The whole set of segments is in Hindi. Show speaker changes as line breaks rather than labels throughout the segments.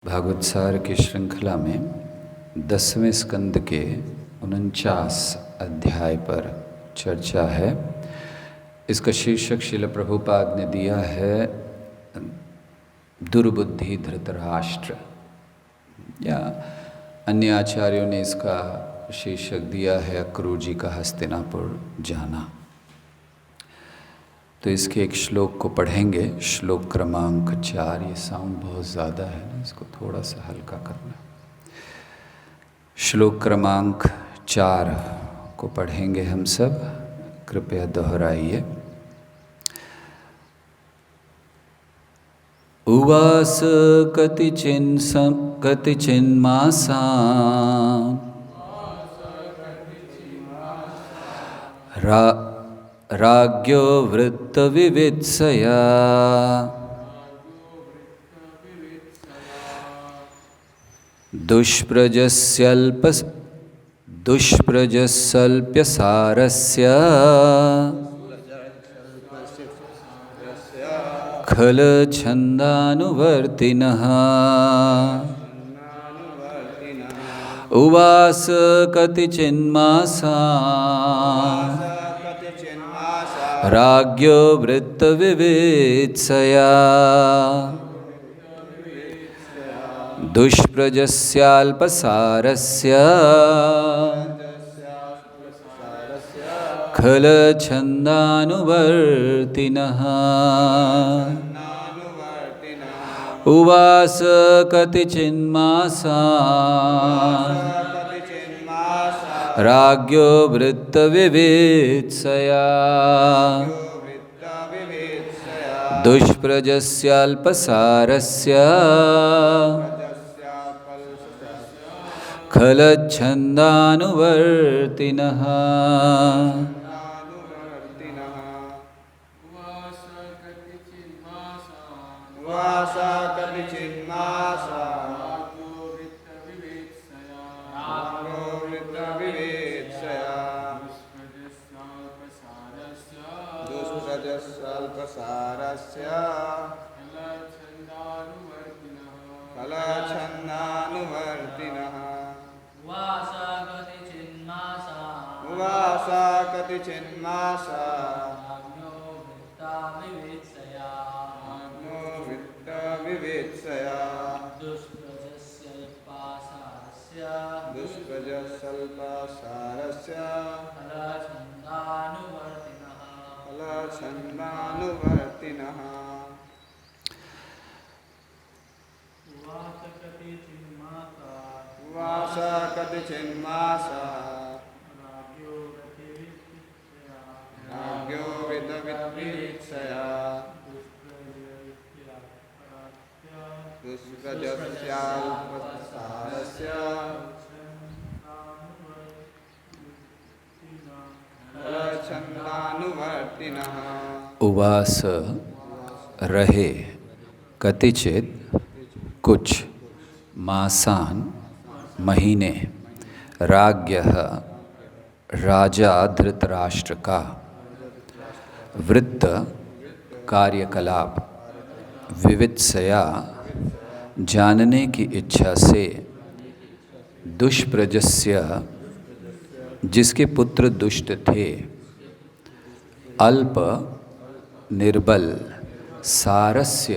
भागवत सार की श्रृंखला में 10वें स्कंद के 49 अध्याय पर चर्चा है। इसका शीर्षक श्रील प्रभुपाद ने दिया है दुर्बुद्धि धृतराष्ट्र, या अन्य आचार्यों ने इसका शीर्षक दिया है अक्रूर जी का हस्तिनापुर जाना। तो इसके एक श्लोक को पढ़ेंगे, श्लोक क्रमांक 4। ये साउंड बहुत ज़्यादा है ना, इसको थोड़ा सा हल्का करना। श्लोक क्रमांक 4 को पढ़ेंगे हम सब, कृपया दोहराइए। उवास कतिचिन्मासा राज्ञो वृत्तविवित्सया दुष्प्रजस्यल्प्यसारस्य खलछन्दानुवर्तिनः। उवास कतिचिन्मासा राज्ञो वृत्तविवित्सया दुष्प्रजस्याल्पसारस्य खलछन्दानुवर्तिनः। उवास कतिचिन्मासा राज्ञो वृत्तविवित्सया दुष्प्रजस्याल्पसारस्य खलच्छन्दानुवर्तिनः। उवास रहे कतिचित कुछ, मासान महीने, राज्ञः राजा धृतराष्ट्र का, वृत्त कार्यकलाप, विवित्सया जानने की इच्छा से, दुष्प्रजस्य जिसके पुत्र दुष्ट थे, अल्प निर्बल, सारस्य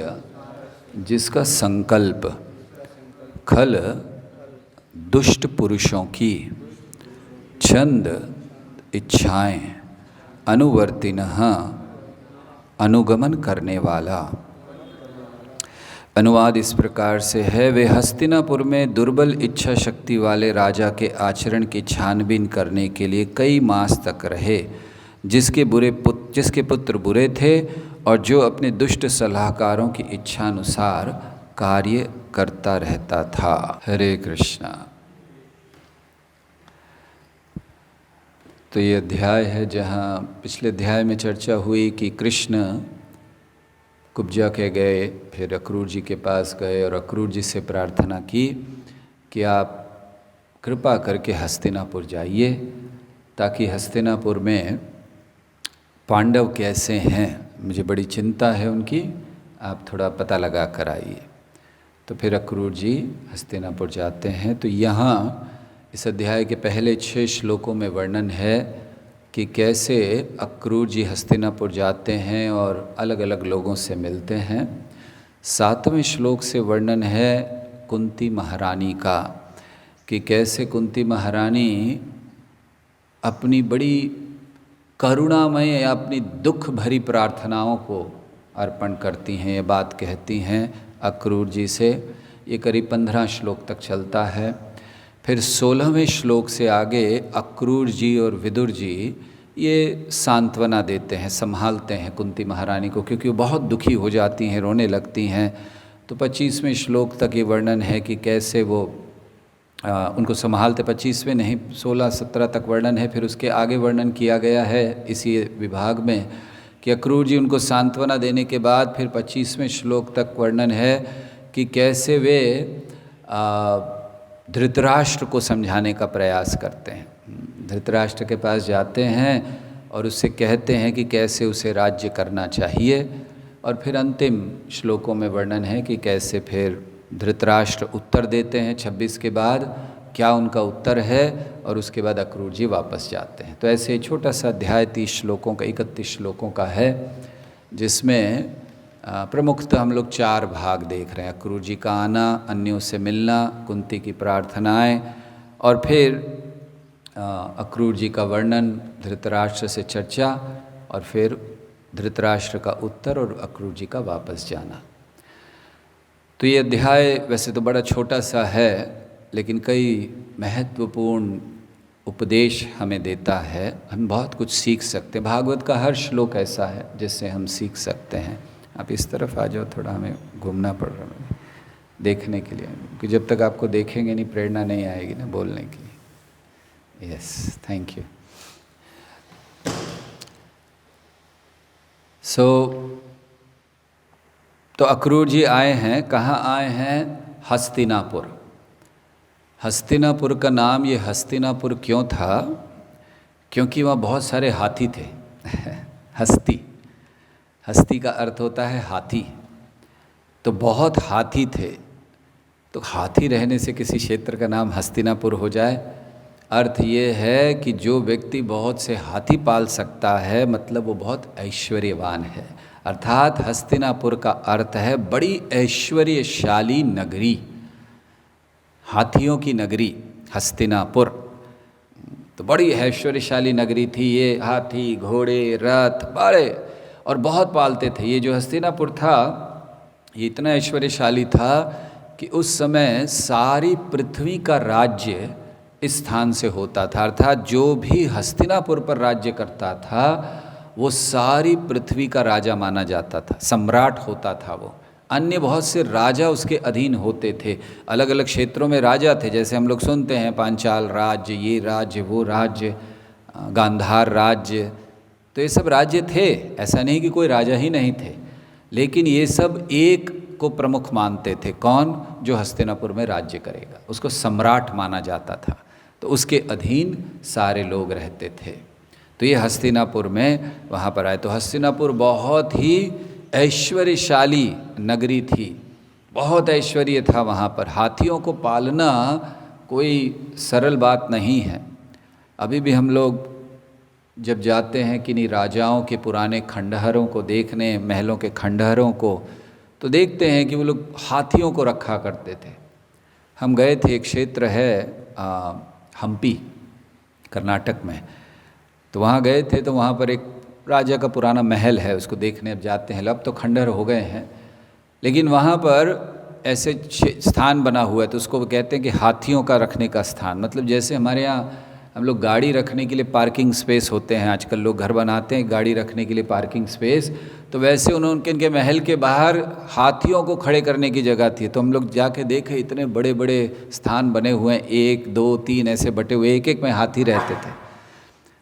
जिसका संकल्प, खल दुष्ट पुरुषों की, छंद इच्छाएं, अनुवर्तिनः अनुगमन करने वाला। अनुवाद इस प्रकार से है, वे हस्तिनापुर में दुर्बल इच्छा शक्ति वाले राजा के आचरण की छानबीन करने के लिए कई मास तक रहे, जिसके पुत्र बुरे थे और जो अपने दुष्ट सलाहकारों की इच्छानुसार कार्य करता रहता था। हरे कृष्णा। तो ये अध्याय है जहाँ पिछले अध्याय में चर्चा हुई कि कृष्ण कुब्जा के गए, फिर अक्रूर जी के पास गए और अक्रूर जी से प्रार्थना की कि आप कृपा करके हस्तिनापुर जाइए, ताकि हस्तिनापुर में पांडव कैसे हैं, मुझे बड़ी चिंता है उनकी, आप थोड़ा पता लगा कर आइए। तो फिर अक्रूर जी हस्तिनापुर जाते हैं। तो यहाँ इस अध्याय के पहले 6 श्लोकों में वर्णन है कि कैसे अक्रूर जी हस्तिनापुर जाते हैं और अलग अलग लोगों से मिलते हैं। 7वें श्लोक से वर्णन है कुंती महारानी का, कि कैसे कुंती महारानी अपनी बड़ी करुणामय या अपनी दुख भरी प्रार्थनाओं को अर्पण करती हैं, ये बात कहती हैं अक्रूर जी से। ये करीब 15 श्लोक तक चलता है। फिर 16वें श्लोक से आगे अक्रूर जी और विदुर जी ये सांत्वना देते हैं, संभालते हैं कुंती महारानी को, क्योंकि वो बहुत दुखी हो जाती हैं, रोने लगती हैं। तो 25वें श्लोक तक ये वर्णन है कि कैसे वो उनको संभालते। 25वें नहीं, 16-17 तक वर्णन है। फिर उसके आगे वर्णन किया गया है इसी विभाग में कि अक्रूर जी उनको सांत्वना देने के बाद फिर 25वें श्लोक तक वर्णन है कि कैसे वे धृतराष्ट्र को समझाने का प्रयास करते हैं। धृतराष्ट्र के पास जाते हैं और उससे कहते हैं कि कैसे उसे राज्य करना चाहिए। और फिर अंतिम श्लोकों में वर्णन है कि कैसे फिर धृतराष्ट्र उत्तर देते हैं 26 के बाद, क्या उनका उत्तर है, और उसके बाद अक्रूर जी वापस जाते हैं। तो ऐसे छोटा सा अध्याय 30 श्लोकों का, 31 श्लोकों का है, जिसमें प्रमुखतः हम लोग 4 भाग देख रहे हैं। अक्रूर जी का आना, अन्यों से मिलना, कुंती की प्रार्थनाएं, और फिर अक्रूर जी का वर्णन, धृतराष्ट्र से चर्चा, और फिर धृतराष्ट्र का उत्तर और अक्रूर जी का वापस जाना। तो ये अध्याय वैसे तो बड़ा छोटा सा है, लेकिन कई महत्वपूर्ण उपदेश हमें देता है। हम बहुत कुछ सीख सकते हैं। भागवत का हर श्लोक ऐसा है जिससे हम सीख सकते हैं। आप इस तरफ आ जाओ, थोड़ा हमें घूमना पड़ रहा है देखने के लिए, क्योंकि जब तक आपको देखेंगे नहीं प्रेरणा नहीं आएगी ना बोलने की। Yes, thank you. तो अक्रूर जी आए हैं, कहाँ आए हैं? हस्तिनापुर। हस्तिनापुर का नाम ये हस्तिनापुर क्यों था? क्योंकि वहाँ बहुत सारे हाथी थे। हस्ती का अर्थ होता है हाथी। तो बहुत हाथी थे। तो हाथी रहने से किसी क्षेत्र का नाम हस्तिनापुर हो जाए, अर्थ ये है कि जो व्यक्ति बहुत से हाथी पाल सकता है, मतलब वो बहुत ऐश्वर्यवान है। अर्थात हस्तिनापुर का अर्थ है बड़ी ऐश्वर्यशाली नगरी, हाथियों की नगरी हस्तिनापुर। तो बड़ी ऐश्वर्यशाली नगरी थी ये। हाथी, घोड़े, रथ बड़े और बहुत पालते थे। ये जो हस्तिनापुर था ये इतना ऐश्वर्यशाली था कि उस समय सारी पृथ्वी का राज्य इस स्थान से होता था। अर्थात जो भी हस्तिनापुर पर राज्य करता था वो सारी पृथ्वी का राजा माना जाता था, सम्राट होता था वो। अन्य बहुत से राजा उसके अधीन होते थे, अलग अलग क्षेत्रों में राजा थे। जैसे हम लोग सुनते हैं पांचाल राज्य, ये राज्य, वो राज्य, गांधार राज्य, तो ये सब राज्य थे। ऐसा नहीं कि कोई राजा ही नहीं थे, लेकिन ये सब एक को प्रमुख मानते थे। कौन? जो हस्तिनापुर में राज्य करेगा, उसको सम्राट माना जाता था। तो उसके अधीन सारे लोग रहते थे। तो ये हस्तिनापुर में वहाँ पर आए। तो हस्तिनापुर बहुत ही ऐश्वर्यशाली नगरी थी, बहुत ऐश्वर्य था वहाँ पर। हाथियों को पालना कोई सरल बात नहीं है। अभी भी हम लोग जब जाते हैं किन्हीं राजाओं के पुराने खंडहरों को देखने, महलों के खंडहरों को, तो देखते हैं कि वो लोग हाथियों को रखा करते थे। हम गए थे, एक क्षेत्र है हम्पी, कर्नाटक में, तो वहाँ गए थे। तो वहाँ पर एक राजा का पुराना महल है, उसको देखने अब जाते हैं। अब तो खंडहर हो गए हैं, लेकिन वहाँ पर ऐसे स्थान बना हुआ है, तो उसको कहते हैं कि हाथियों का रखने का स्थान। मतलब जैसे हमारे यहाँ हम लोग गाड़ी रखने के लिए पार्किंग स्पेस होते हैं, आजकल लोग घर बनाते हैं गाड़ी रखने के लिए पार्किंग स्पेस, तो वैसे उन्होंने उनके महल के बाहर हाथियों को खड़े करने की जगह थी। तो हम लोग जाके देखे, इतने बड़े बड़े स्थान बने हुए हैं, 1, 2, 3 ऐसे बटे हुए, एक एक में हाथी रहते थे।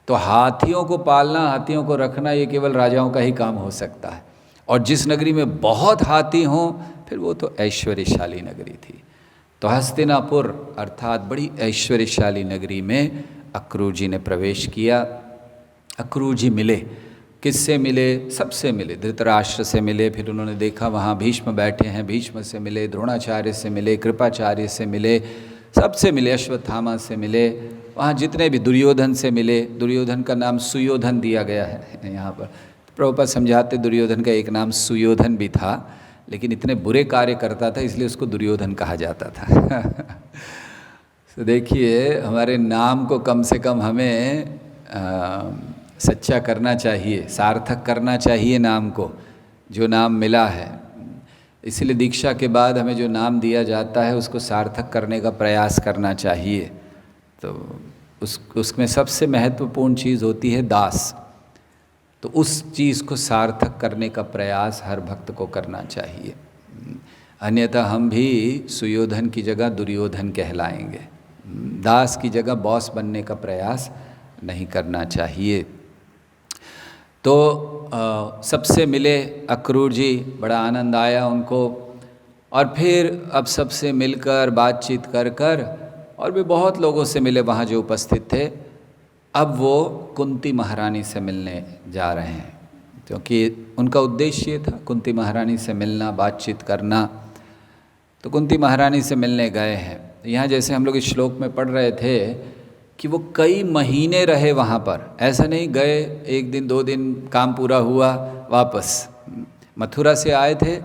तो हाथियों को पालना, हाथियों को रखना, ये केवल राजाओं का ही काम हो सकता है। और जिस नगरी में बहुत हाथी हों, फिर वो तो ऐश्वर्यशाली नगरी थी। तो हस्तिनापुर अर्थात बड़ी ऐश्वर्यशाली नगरी में अक्रूर जी ने प्रवेश किया। अक्रूर जी मिले, किससे मिले? सबसे मिले। धृतराष्ट्र से मिले, फिर उन्होंने देखा वहाँ भीष्म बैठे हैं, भीष्म से मिले, द्रोणाचार्य से मिले, कृपाचार्य से मिले, सबसे मिले, अश्वत्थामा से मिले, वहाँ जितने भी, दुर्योधन से मिले। दुर्योधन का नाम सुयोधन दिया गया है यहाँ पर। प्रभुपाद समझाते दुर्योधन का एक नाम सुयोधन भी था, लेकिन इतने बुरे कार्य करता था इसलिए उसको दुर्योधन कहा जाता था। तो देखिए, हमारे नाम को कम से कम हमें सच्चा करना चाहिए, सार्थक करना चाहिए नाम को, जो नाम मिला है। इसलिए दीक्षा के बाद हमें जो नाम दिया जाता है उसको सार्थक करने का प्रयास करना चाहिए। तो उसमें सबसे महत्वपूर्ण चीज़ होती है दास। तो उस चीज़ को सार्थक करने का प्रयास हर भक्त को करना चाहिए, अन्यथा हम भी सुयोधन की जगह दुर्योधन कहलाएंगे। दास की जगह बॉस बनने का प्रयास नहीं करना चाहिए। तो सबसे मिले अक्रूर जी, बड़ा आनंद आया उनको, और फिर अब सबसे मिलकर बातचीत कर कर, और भी बहुत लोगों से मिले वहाँ जो उपस्थित थे। अब वो कुंती महारानी से मिलने जा रहे हैं, क्योंकि उनका उद्देश्य था कुंती महारानी से मिलना, बातचीत करना। तो कुंती महारानी से मिलने गए हैं। यहाँ जैसे हम लोग इस श्लोक में पढ़ रहे थे कि वो कई महीने रहे वहाँ पर, ऐसा नहीं गए एक दिन 2 दिन, काम पूरा हुआ वापस। मथुरा से आए थे,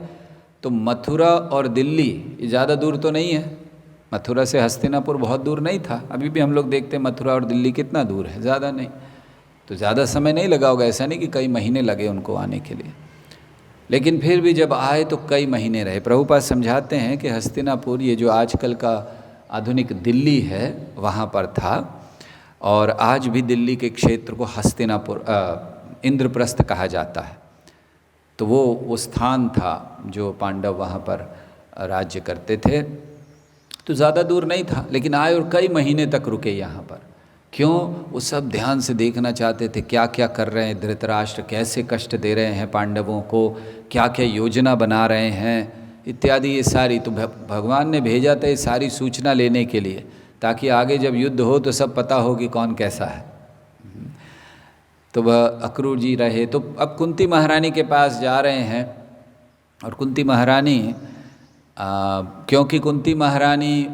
तो मथुरा और दिल्ली ये ज़्यादा दूर तो नहीं है। मथुरा से हस्तिनापुर बहुत दूर नहीं था। अभी भी हम लोग देखते हैं मथुरा और दिल्ली कितना दूर है, ज़्यादा नहीं। तो ज़्यादा समय नहीं लगा होगा, ऐसा नहीं कि कई महीने लगे उनको आने के लिए। लेकिन फिर भी जब आए तो कई महीने रहे। प्रभुपाद समझाते हैं कि हस्तिनापुर, ये जो आजकल का आधुनिक दिल्ली है, वहाँ पर था। और आज भी दिल्ली के क्षेत्र को हस्तिनापुर, इंद्रप्रस्थ कहा जाता है। तो वो स्थान था जो पांडव वहाँ पर राज्य करते थे। तो ज़्यादा दूर नहीं था, लेकिन आए और कई महीने तक रुके यहाँ पर। क्यों? वो सब ध्यान से देखना चाहते थे क्या क्या कर रहे हैं धृतराष्ट्र, कैसे कष्ट दे रहे हैं पांडवों को, क्या क्या योजना बना रहे हैं इत्यादि। ये सारी तो भगवान ने भेजा था ये सारी सूचना लेने के लिए, ताकि आगे जब युद्ध हो तो सब पता हो कि कौन कैसा है। तो वह अक्रूर जी रहे। तो अब कुंती महारानी के पास जा रहे हैं। और कुंती महारानी, क्योंकि कुंती महारानी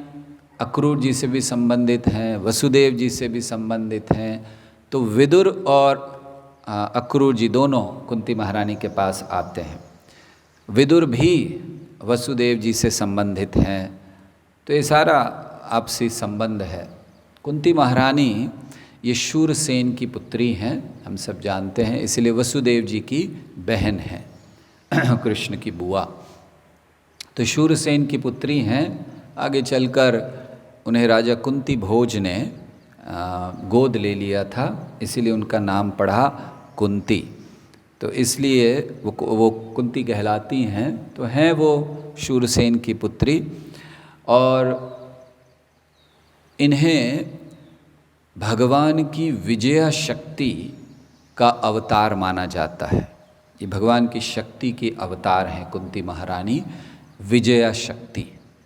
अक्रूर जी से भी संबंधित हैं, वसुदेव जी से भी संबंधित हैं, तो विदुर और अक्रूर जी दोनों कुंती महारानी के पास आते हैं। विदुर भी वसुदेव जी से संबंधित हैं। तो ये सारा आपसी संबंध है। कुंती महारानी ये शूरसेन की पुत्री हैं, हम सब जानते हैं, इसलिए वसुदेव जी की बहन हैं, कृष्ण की बुआ। तो शूरसेन की पुत्री हैं। आगे चलकर उन्हें राजा कुंती भोज ने गोद ले लिया था, इसीलिए उनका नाम पड़ा कुंती। तो इसलिए वो कुंती कहलाती हैं। तो हैं वो शूरसेन की पुत्री, और इन्हें भगवान की विजया शक्ति का अवतार माना जाता है। ये भगवान की शक्ति के अवतार हैं कुंती महारानी, विजया शक्ति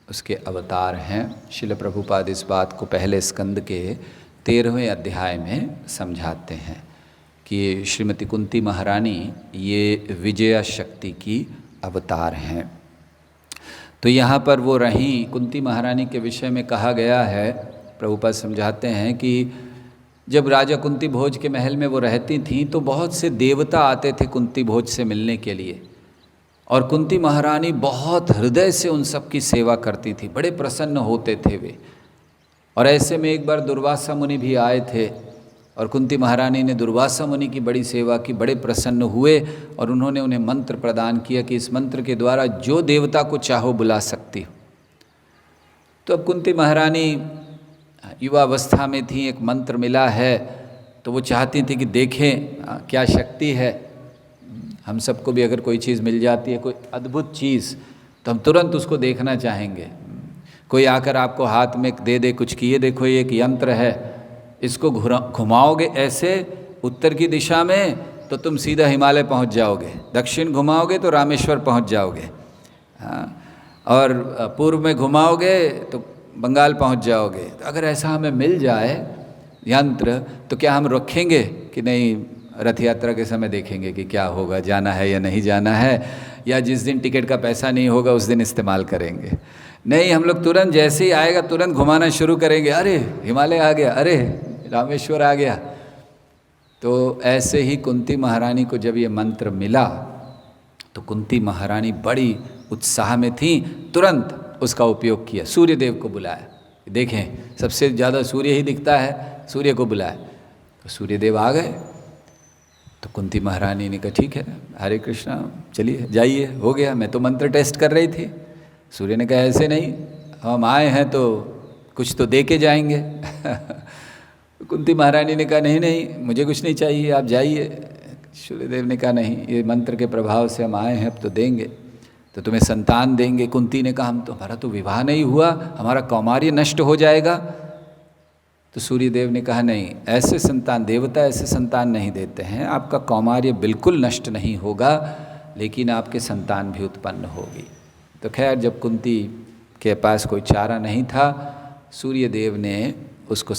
उसके अवतार हैं। श्रील प्रभुपाद इस बात को पहले स्कंद के 13वें अध्याय में समझाते हैं कि श्रीमती कुंती महारानी ये विजया शक्ति की अवतार हैं। तो यहाँ पर वो रहीं। कुंती महारानी के विषय में कहा गया है, प्रभुपाद समझाते हैं कि जब राजा कुंती भोज के महल में वो रहती थीं तो बहुत से देवता आते थे कुंती भोज से मिलने के लिए, और कुंती महारानी बहुत हृदय से उन सब की सेवा करती थी, बड़े प्रसन्न होते थे वे। और ऐसे में एक बार दुर्वासा मुनि भी आए थे, और कुंती महारानी ने दुर्वासा मुनि की बड़ी सेवा की, बड़े प्रसन्न हुए, और उन्होंने उन्हें मंत्र प्रदान किया कि इस मंत्र के द्वारा जो देवता को चाहो बुला सकती हो। तो अब कुंती महारानी युवावस्था में थी, एक मंत्र मिला है, तो वो चाहती थी कि देखें क्या शक्ति है। हम सबको भी अगर कोई चीज़ मिल जाती है, कोई अद्भुत चीज़, तो हम तुरंत उसको देखना चाहेंगे। कोई आकर आपको हाथ में दे दे कुछ कि ये देखो ये एक यंत्र है, इसको घुमाओगे ऐसे उत्तर की दिशा में तो तुम सीधा हिमालय पहुंच जाओगे, दक्षिण घुमाओगे तो रामेश्वर पहुंच जाओगे, हाँ, और पूर्व में घुमाओगे तो बंगाल पहुंच जाओगे। तो अगर ऐसा हमें मिल जाए यंत्र तो क्या हम रखेंगे कि नहीं रथ यात्रा के समय देखेंगे कि क्या होगा, जाना है या नहीं जाना है, या जिस दिन टिकट का पैसा नहीं होगा उस दिन इस्तेमाल करेंगे। नहीं, हम लोग तुरंत जैसे ही आएगा तुरंत घुमाना शुरू करेंगे, अरे हिमालय आ गया, अरे रामेश्वर आ गया। तो ऐसे ही कुंती महारानी को जब ये मंत्र मिला तो कुंती महारानी बड़ी उत्साह में थी, तुरंत उसका उपयोग किया, सूर्य देव को बुलाया। देखें सबसे ज़्यादा सूर्य ही दिखता है, सूर्य को बुलाया तो सूर्य देव आ गए। तो कुंती महारानी ने कहा ठीक है, हरे कृष्णा, चलिए जाइए, हो गया, मैं तो मंत्र टेस्ट कर रही थी। सूर्य ने कहा ऐसे नहीं, हम आए हैं तो कुछ तो दे के जाएंगे। कुंती महारानी ने कहा नहीं नहीं, मुझे कुछ नहीं चाहिए, आप जाइए। सूर्यदेव ने कहा नहीं, ये मंत्र के प्रभाव से हम आए हैं, अब तो देंगे, तो तुम्हें संतान देंगे। कुंती ने कहा हम तो, हमारा तो विवाह नहीं हुआ, हमारा कौमार्य नष्ट हो जाएगा। तो सूर्यदेव ने कहा नहीं, ऐसे संतान, देवता ऐसे संतान नहीं देते हैं, आपका कौमार्य बिल्कुल नष्ट नहीं होगा, लेकिन आपके संतान भी उत्पन्न होगी। तो खैर जब कुंती के पास कोई चारा नहीं था, सूर्यदेव ने उसको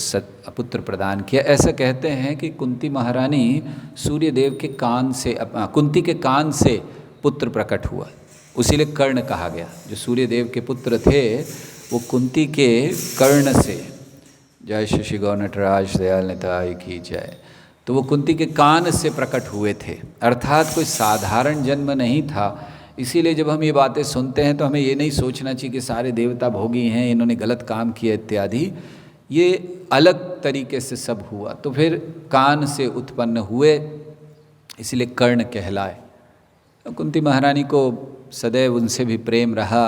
पुत्र प्रदान किया। ऐसा कहते हैं कि कुंती महारानी सूर्यदेव के कान से, कुंती के कान से पुत्र प्रकट हुआ, उसीलिए कर्ण कहा गया। जो सूर्यदेव के पुत्र थे वो कुंती के कर्ण से, जय शशि गौर नटराज दयाल निताई की जय, तो वो कुंती के कान से प्रकट हुए थे, अर्थात कोई साधारण जन्म नहीं था। इसीलिए जब हम ये बातें सुनते हैं तो हमें ये नहीं सोचना चाहिए कि सारे देवता भोगी हैं, इन्होंने गलत काम किया इत्यादि। ये अलग तरीके से सब हुआ, तो फिर कान से उत्पन्न हुए, इसलिए कर्ण कहलाए। कुंती महारानी को सदैव उनसे भी प्रेम रहा।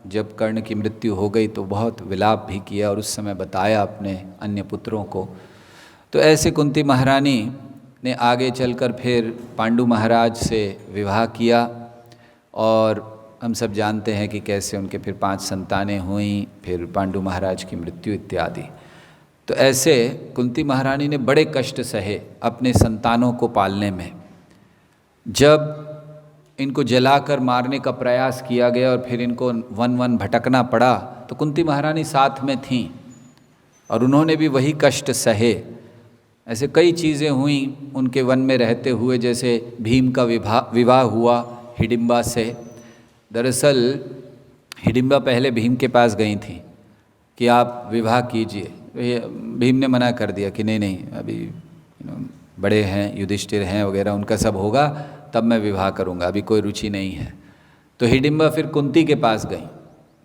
जब कर्ण की मृत्यु हो गई तो बहुत विलाप भी किया और उस समय बताया अपने अन्य पुत्रों को। तो ऐसे कुंती महारानी ने आगे चलकर फिर पांडु महाराज से विवाह किया, और हम सब जानते हैं कि कैसे उनके फिर 5 संतानें हुईं, फिर पांडु महाराज की मृत्यु इत्यादि। तो ऐसे कुंती महारानी ने बड़े कष्ट सहे अपने संतानों को पालने में। जब इनको जलाकर मारने का प्रयास किया गया और फिर इनको वन वन भटकना पड़ा, तो कुंती महारानी साथ में थीं और उन्होंने भी वही कष्ट सहे। ऐसे कई चीज़ें हुईं उनके वन में रहते हुए, जैसे भीम का विवाह हुआ हिडिंबा से। दरअसल हिडिंबा पहले भीम के पास गई थी कि आप विवाह कीजिए, भीम ने मना कर दिया कि नहीं नहीं, अभी बड़े हैं, युधिष्ठिर हैं वगैरह, उनका सब होगा तब मैं विवाह करूंगा, अभी कोई रुचि नहीं है। तो हिडिंबा फिर कुंती के पास गई,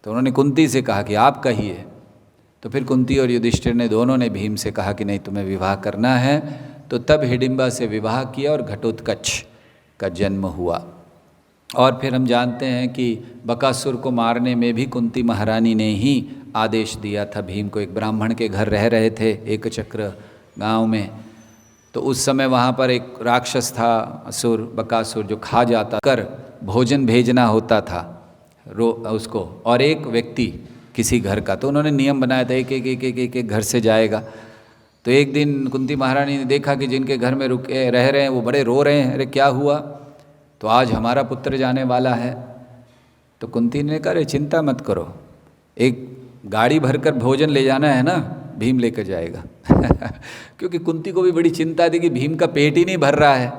तो उन्होंने कुंती से कहा कि आप कहिए। तो फिर कुंती और युधिष्ठिर ने दोनों ने भीम से कहा कि नहीं, तुम्हें विवाह करना है। तो तब हिडिंबा से विवाह किया और घटोत्कच का जन्म हुआ। और फिर हम जानते हैं कि बकासुर को मारने में भी कुंती महारानी ने ही आदेश दिया था भीम को। एक ब्राह्मण के घर रह रहे थे एक चक्र गांव में, तो उस समय वहाँ पर एक राक्षस था असुर, बकासुर, जो खा जाता कर भोजन भेजना होता था उसको, और एक व्यक्ति किसी घर का। तो उन्होंने नियम बनाया था एक एक एक एक एक, एक घर से जाएगा। तो एक दिन कुंती महारानी ने देखा कि जिनके घर में रुके रह रहे हैं वो बड़े रो रहे हैं, अरे क्या हुआ? तो आज हमारा पुत्र जाने वाला है। तो कुंती ने कहा अरे चिंता मत करो, एक गाड़ी भरकर भोजन ले जाना है ना, भीम लेकर जाएगा। क्योंकि कुंती को भी बड़ी चिंता थी कि भीम का पेट ही नहीं भर रहा है,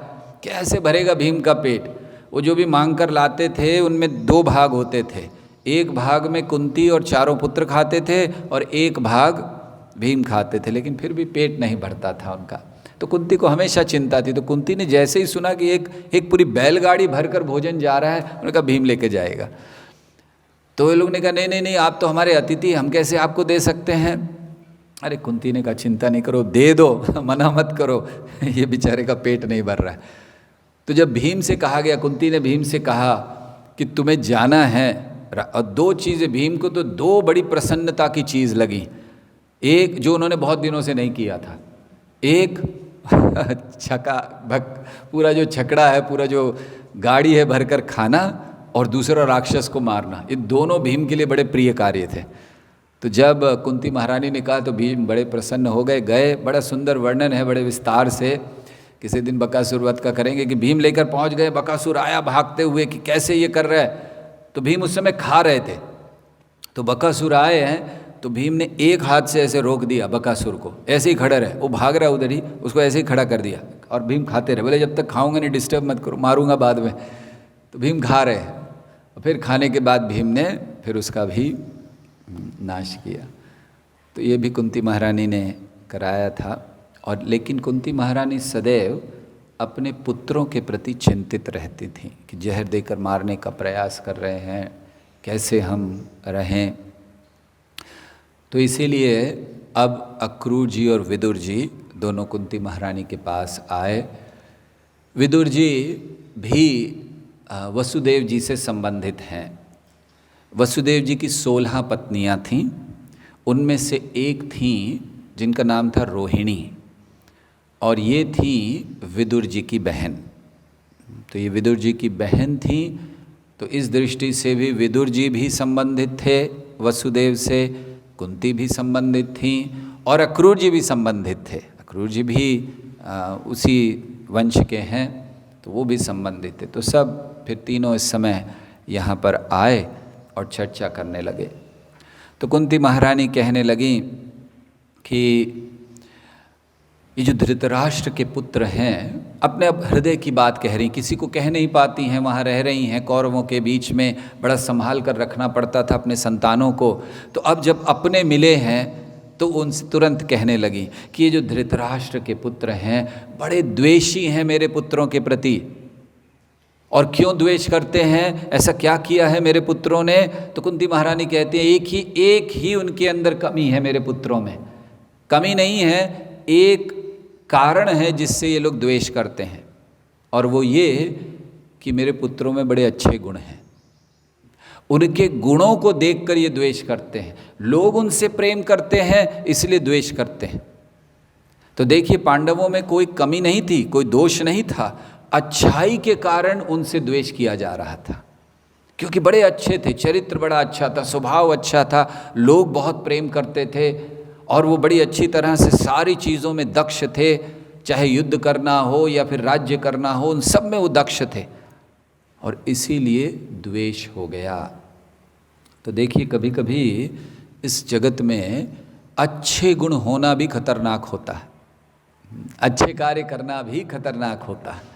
कैसे भरेगा भीम का पेट। वो जो भी मांग कर लाते थे उनमें 2 भाग होते थे, एक भाग में कुंती और चारों पुत्र खाते थे और एक भाग भीम खाते थे, लेकिन फिर भी पेट नहीं भरता था उनका। तो कुंती को हमेशा चिंता थी। तो कुंती ने जैसे ही सुना कि एक पूरी बैलगाड़ी भरकर भोजन जा रहा है, उन्होंने कहा भीम लेके जाएगा। तो ये लोग ने कहा नहीं नहीं नहीं, आप तो हमारे अतिथि, हम कैसे आपको दे सकते हैं। अरे कुंती ने कहा चिंता नहीं करो, दे दो, मना मत करो, ये बेचारे का पेट नहीं भर रहा है। तो जब भीम से कहा गया, कुंती ने भीम से कहा कि तुम्हें जाना है, और 2 चीज़ें भीम को तो 2 बड़ी प्रसन्नता की चीज़ लगी। एक जो उन्होंने बहुत दिनों से नहीं किया था, एक छका भक पूरा जो छकड़ा है, पूरा जो गाड़ी है भरकर खाना, और दूसरा राक्षस को मारना। ये दोनों भीम के लिए बड़े प्रिय कार्य थे। तो जब कुंती महारानी ने कहा तो भीम बड़े प्रसन्न हो गए। बड़ा सुंदर वर्णन है, बड़े विस्तार से, किसी दिन बकासुर वध का करेंगे कि भीम लेकर पहुंच गए, बकासुर आया भागते हुए कि कैसे ये कर रहा है। तो भीम उस समय खा रहे थे, तो बकासुर आए हैं तो भीम ने एक हाथ से ऐसे रोक दिया बकासुर को, ऐसे ही खड़ा रहे, वो भाग रहा उधर ही, उसको ऐसे ही खड़ा कर दिया और भीम खाते रहे। बोले जब तक खाऊंगा नहीं डिस्टर्ब मत करो, मारूंगा बाद में। तो भीम खा रहे, और फिर खाने के बाद भीम ने फिर उसका भी नाश किया। तो ये भी कुंती महारानी ने कराया था। और लेकिन कुंती महारानी सदैव अपने पुत्रों के प्रति चिंतित रहती थीं कि जहर देकर मारने का प्रयास कर रहे हैं, कैसे हम रहें। तो इसीलिए अब अक्रूर जी और विदुर जी दोनों कुंती महारानी के पास आए। विदुर जी भी वसुदेव जी से संबंधित हैं। वसुदेव जी की 16 पत्नियां थीं, उनमें से एक थी जिनका नाम था रोहिणी, और ये थी विदुर जी की बहन। तो ये विदुर जी की बहन थी, तो इस दृष्टि से भी विदुर जी भी संबंधित थे वसुदेव से, कुंती भी संबंधित थी और अक्रूर जी भी संबंधित थे। अक्रूर जी भी उसी वंश के हैं, तो वो भी संबंधित थे। तो सब फिर तीनों इस समय यहाँ पर आए और चर्चा करने लगे। तो कुंती महारानी कहने लगी कि ये जो धृतराष्ट्र के पुत्र हैं, अपने अब हृदय की बात कह रही, किसी को कह नहीं पाती हैं, वहाँ रह रही हैं कौरवों के बीच में, बड़ा संभाल कर रखना पड़ता था अपने संतानों को। तो अब जब अपने मिले हैं तो उनसे तुरंत कहने लगी कि ये जो धृतराष्ट्र के पुत्र हैं बड़े द्वेषी हैं मेरे पुत्रों के प्रति। और क्यों द्वेष करते हैं, ऐसा क्या किया है मेरे पुत्रों ने? तो कुंती महारानी कहती है एक ही उनके अंदर कमी है, मेरे पुत्रों में कमी नहीं है, एक कारण है जिससे ये लोग द्वेष करते हैं, और वो ये कि मेरे पुत्रों में बड़े अच्छे गुण हैं। उनके गुणों को देखकर ये द्वेष करते हैं। लोग उनसे प्रेम करते हैं इसलिए द्वेष करते हैं। तो देखिए, पांडवों में कोई कमी नहीं थी, कोई दोष नहीं था, अच्छाई के कारण उनसे द्वेष किया जा रहा था, क्योंकि बड़े अच्छे थे, चरित्र बड़ा अच्छा था, स्वभाव अच्छा था, लोग बहुत प्रेम करते थे, और वो बड़ी अच्छी तरह से सारी चीज़ों में दक्ष थे, चाहे युद्ध करना हो या फिर राज्य करना हो, उन सब में वो दक्ष थे, और इसीलिए द्वेष हो गया। तो देखिए, कभी कभी इस जगत में अच्छे गुण होना भी खतरनाक होता है, अच्छे कार्य करना भी खतरनाक होता है।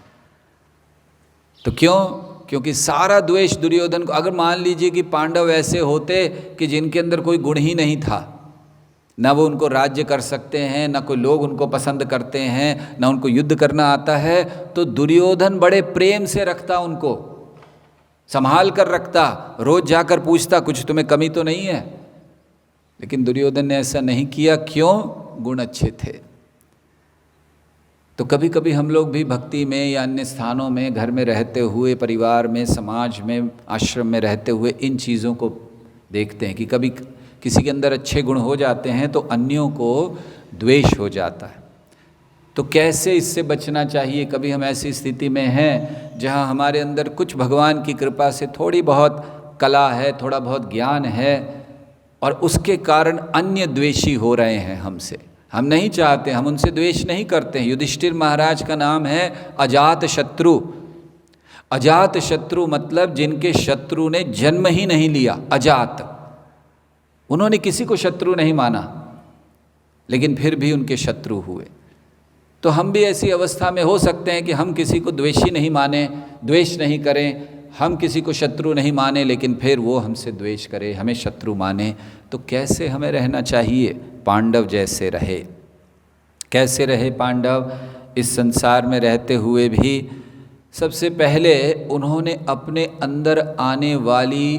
तो क्यों? क्योंकि सारा द्वेष दुर्योधन को, अगर मान लीजिए कि पांडव ऐसे होते कि जिनके अंदर कोई गुण ही नहीं था, ना वो उनको राज्य कर सकते हैं, ना कोई लोग उनको पसंद करते हैं, ना उनको युद्ध करना आता है, तो दुर्योधन बड़े प्रेम से रखता, उनको संभाल कर रखता, रोज जाकर पूछता कुछ तुम्हें कमी तो नहीं है। लेकिन दुर्योधन ने ऐसा नहीं किया। क्यों? गुण अच्छे थे। तो कभी कभी हम लोग भी भक्ति में या अन्य स्थानों में, घर में रहते हुए, परिवार में, समाज में, आश्रम में रहते हुए इन चीज़ों को देखते हैं कि कभी किसी के अंदर अच्छे गुण हो जाते हैं तो अन्यों को द्वेष हो जाता है। तो कैसे इससे बचना चाहिए? कभी हम ऐसी स्थिति में हैं जहां हमारे अंदर कुछ भगवान की कृपा से थोड़ी बहुत कला है, थोड़ा बहुत ज्ञान है, और उसके कारण अन्य द्वेषी हो रहे हैं हमसे। हम नहीं चाहते, हम उनसे द्वेष नहीं करते हैं। युधिष्ठिर महाराज का नाम है अजात शत्रु। अजात शत्रु मतलब जिनके शत्रु ने जन्म ही नहीं लिया, अजात। उन्होंने किसी को शत्रु नहीं माना, लेकिन फिर भी उनके शत्रु हुए। तो हम भी ऐसी अवस्था में हो सकते हैं कि हम किसी को द्वेषी नहीं माने, द्वेष नहीं करें, हम किसी को शत्रु नहीं माने, लेकिन फिर वो हमसे द्वेष करे, हमें शत्रु माने। तो कैसे हमें रहना चाहिए? पांडव जैसे रहे। कैसे रहे पांडव इस संसार में रहते हुए भी? सबसे पहले उन्होंने अपने अंदर आने वाली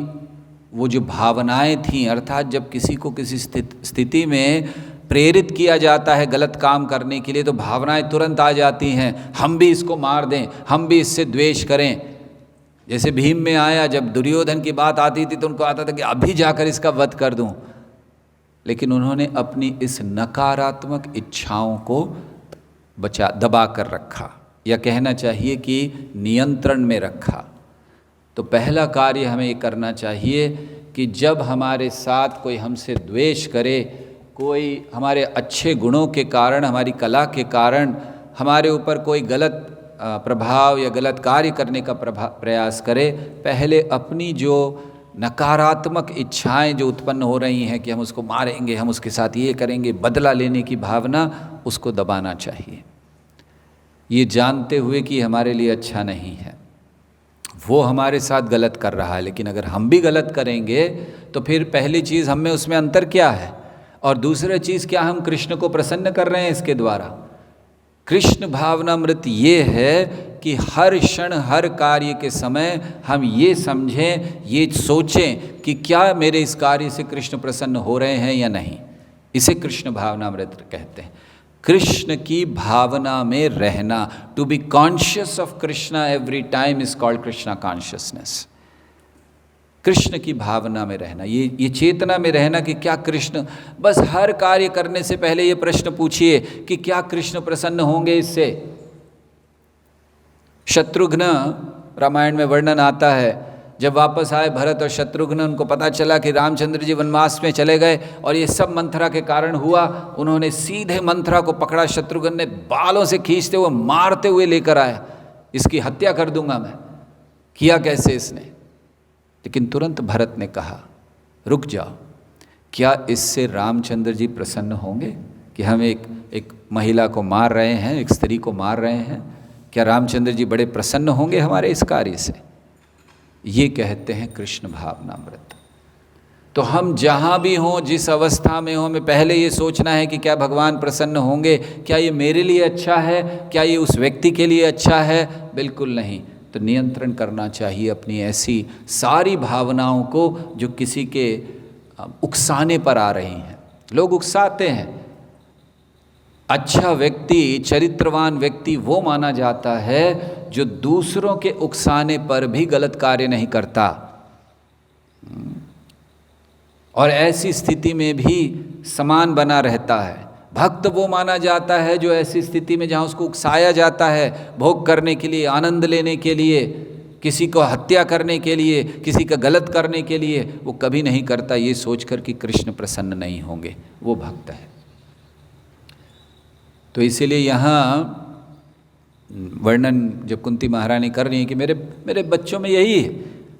वो जो भावनाएं थीं, अर्थात जब किसी को किसी स्थिति में प्रेरित किया जाता है गलत काम करने के लिए, तो भावनाएं तुरंत आ जाती हैं, हम भी इसको मार दें, हम भी इससे द्वेष करें। जैसे भीम में आया, जब दुर्योधन की बात आती थी तो उनको आता था कि अभी जाकर इसका वध कर दूं। लेकिन उन्होंने अपनी इस नकारात्मक इच्छाओं को दबा कर रखा, या कहना चाहिए कि नियंत्रण में रखा। तो पहला कार्य हमें ये करना चाहिए कि जब हमारे साथ कोई हमसे द्वेष करे, कोई हमारे अच्छे गुणों के कारण, हमारी कला के कारण हमारे ऊपर कोई गलत प्रभाव या गलत कार्य करने का प्रयास करे, पहले अपनी जो नकारात्मक इच्छाएं जो उत्पन्न हो रही हैं कि हम उसको मारेंगे, हम उसके साथ ये करेंगे, बदला लेने की भावना, उसको दबाना चाहिए, ये जानते हुए कि हमारे लिए अच्छा नहीं है। वो हमारे साथ गलत कर रहा है, लेकिन अगर हम भी गलत करेंगे तो फिर पहली चीज़ हम में उसमें अंतर क्या है, और दूसरी चीज़ क्या हम कृष्ण को प्रसन्न कर रहे हैं इसके द्वारा। कृष्ण भावनामृत ये है कि हर क्षण हर कार्य के समय हम ये समझें, ये सोचें कि क्या मेरे इस कार्य से कृष्ण प्रसन्न हो रहे हैं या नहीं। इसे कृष्ण भावनामृत कहते हैं। कृष्ण की भावना में रहना, to be conscious of Krishna every time is called Krishna consciousness. Krishna की भावना में रहना, ये चेतना में रहना कि क्या कृष्ण, बस हर कार्य करने से पहले ये प्रश्न पूछिए कि क्या कृष्ण प्रसन्न होंगे इससे। शत्रुघ्न, रामायण में वर्णन आता है, जब वापस आए भरत और शत्रुघ्न, उनको पता चला कि रामचंद्र जी वनवास में चले गए और ये सब मंथरा के कारण हुआ। उन्होंने सीधे मंथरा को पकड़ा, शत्रुघ्न ने बालों से खींचते हुए मारते हुए लेकर आया, इसकी हत्या कर दूंगा मैं। किया कैसे इसने, लेकिन तुरंत भरत ने कहा रुक जाओ, क्या इससे रामचंद्र जी प्रसन्न होंगे कि हम एक महिला को मार रहे हैं, एक स्त्री को मार रहे हैं? क्या रामचंद्र जी बड़े प्रसन्न होंगे हमारे इस कार्य से? ये कहते हैं कृष्ण भावनामृत। तो हम जहाँ भी हों, जिस अवस्था में हों, हमें पहले ये सोचना है कि क्या भगवान प्रसन्न होंगे, क्या ये मेरे लिए अच्छा है, क्या ये उस व्यक्ति के लिए अच्छा है? बिल्कुल नहीं। तो नियंत्रण करना चाहिए अपनी ऐसी सारी भावनाओं को जो किसी के उकसाने पर आ रही हैं। लोग उकसाते हैं। अच्छा व्यक्ति, चरित्रवान व्यक्ति वो माना जाता है जो दूसरों के उकसाने पर भी गलत कार्य नहीं करता, और ऐसी स्थिति में भी समान बना रहता है। भक्त वो माना जाता है जो ऐसी स्थिति में जहाँ उसको उकसाया जाता है भोग करने के लिए, आनंद लेने के लिए, किसी को हत्या करने के लिए, किसी का गलत करने के लिए, वो कभी नहीं करता ये सोचकर कि कृष्ण प्रसन्न नहीं होंगे, वो भक्त है। तो इसीलिए यहाँ वर्णन जब कुंती महारानी कर रही हैं कि मेरे बच्चों में यही है,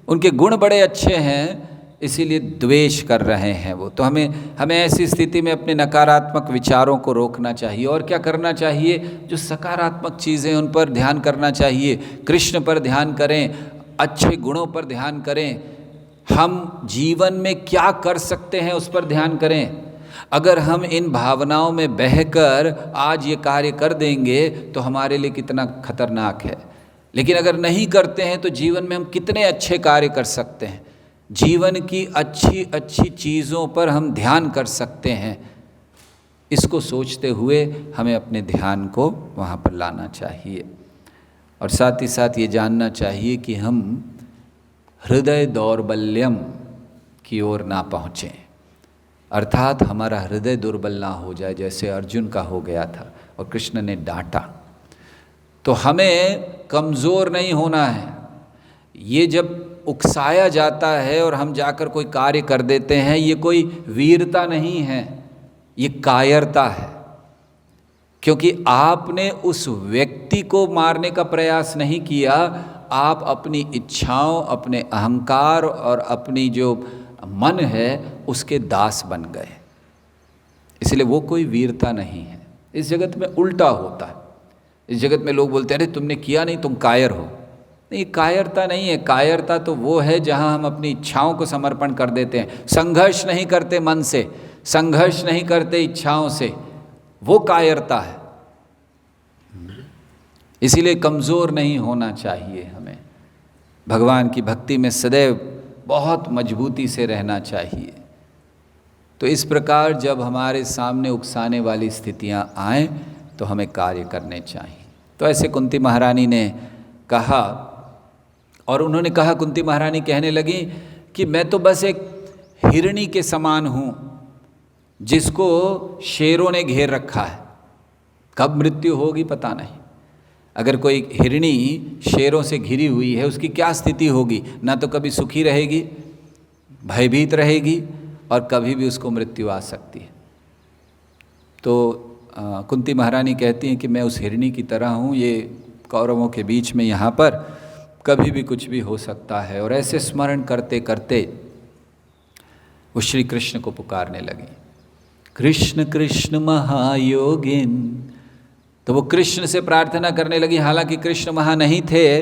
उनके गुण बड़े अच्छे हैं, इसीलिए द्वेष कर रहे हैं वो। तो हमें ऐसी स्थिति में अपने नकारात्मक विचारों को रोकना चाहिए, और क्या करना चाहिए, जो सकारात्मक चीज़ें उन पर ध्यान करना चाहिए, कृष्ण पर ध्यान करें, अच्छे गुणों पर ध्यान करें, हम जीवन में क्या कर सकते हैं उस पर ध्यान करें। अगर हम इन भावनाओं में बहकर आज ये कार्य कर देंगे तो हमारे लिए कितना खतरनाक है, लेकिन अगर नहीं करते हैं तो जीवन में हम कितने अच्छे कार्य कर सकते हैं। जीवन की अच्छी अच्छी चीज़ों पर हम ध्यान कर सकते हैं। इसको सोचते हुए हमें अपने ध्यान को वहाँ पर लाना चाहिए, और साथ ही साथ ये जानना चाहिए कि हम हृदय दौर्बल्यम की ओर ना पहुँचें, अर्थात हमारा हृदय दुर्बल ना हो जाए, जैसे अर्जुन का हो गया था और कृष्ण ने डांटा। तो हमें कमज़ोर नहीं होना है। ये जब उकसाया जाता है और हम जाकर कोई कार्य कर देते हैं, ये कोई वीरता नहीं है, ये कायरता है, क्योंकि आपने उस व्यक्ति को मारने का प्रयास नहीं किया, आप अपनी इच्छाओं, अपने अहंकार और अपनी जो मन है उसके दास बन गए। इसलिए वो कोई वीरता नहीं है। इस जगत में उल्टा होता है। इस जगत में लोग बोलते हैं अरे तुमने किया नहीं, तुम कायर हो। नहीं, कायरता नहीं है। कायरता तो वो है जहाँ हम अपनी इच्छाओं को समर्पण कर देते हैं, संघर्ष नहीं करते मन से, संघर्ष नहीं करते इच्छाओं से, वो कायरता है। इसीलिए कमज़ोर नहीं होना चाहिए हमें। भगवान की भक्ति में सदैव बहुत मजबूती से रहना चाहिए। तो इस प्रकार जब हमारे सामने उकसाने वाली स्थितियां आएँ तो हमें कार्य करने चाहिए। तो ऐसे कुंती महारानी ने कहा, और उन्होंने कहा, कुंती महारानी कहने लगी कि मैं तो बस एक हिरणी के समान हूँ जिसको शेरों ने घेर रखा है। कब मृत्यु होगी पता नहीं। अगर कोई हिरणी शेरों से घिरी हुई है, उसकी क्या स्थिति होगी? ना तो कभी सुखी रहेगी, भयभीत रहेगी, और कभी भी उसको मृत्यु आ सकती है। तो कुंती महारानी कहती हैं कि मैं उस हिरणी की तरह हूँ, ये कौरवों के बीच में यहाँ पर कभी भी कुछ भी हो सकता है। और ऐसे स्मरण करते करते वो श्री कृष्ण को पुकारने लगी, कृष्ण कृष्ण महायोगिन। तो वो कृष्ण से प्रार्थना करने लगी। हालांकि कृष्ण वहाँ नहीं थे,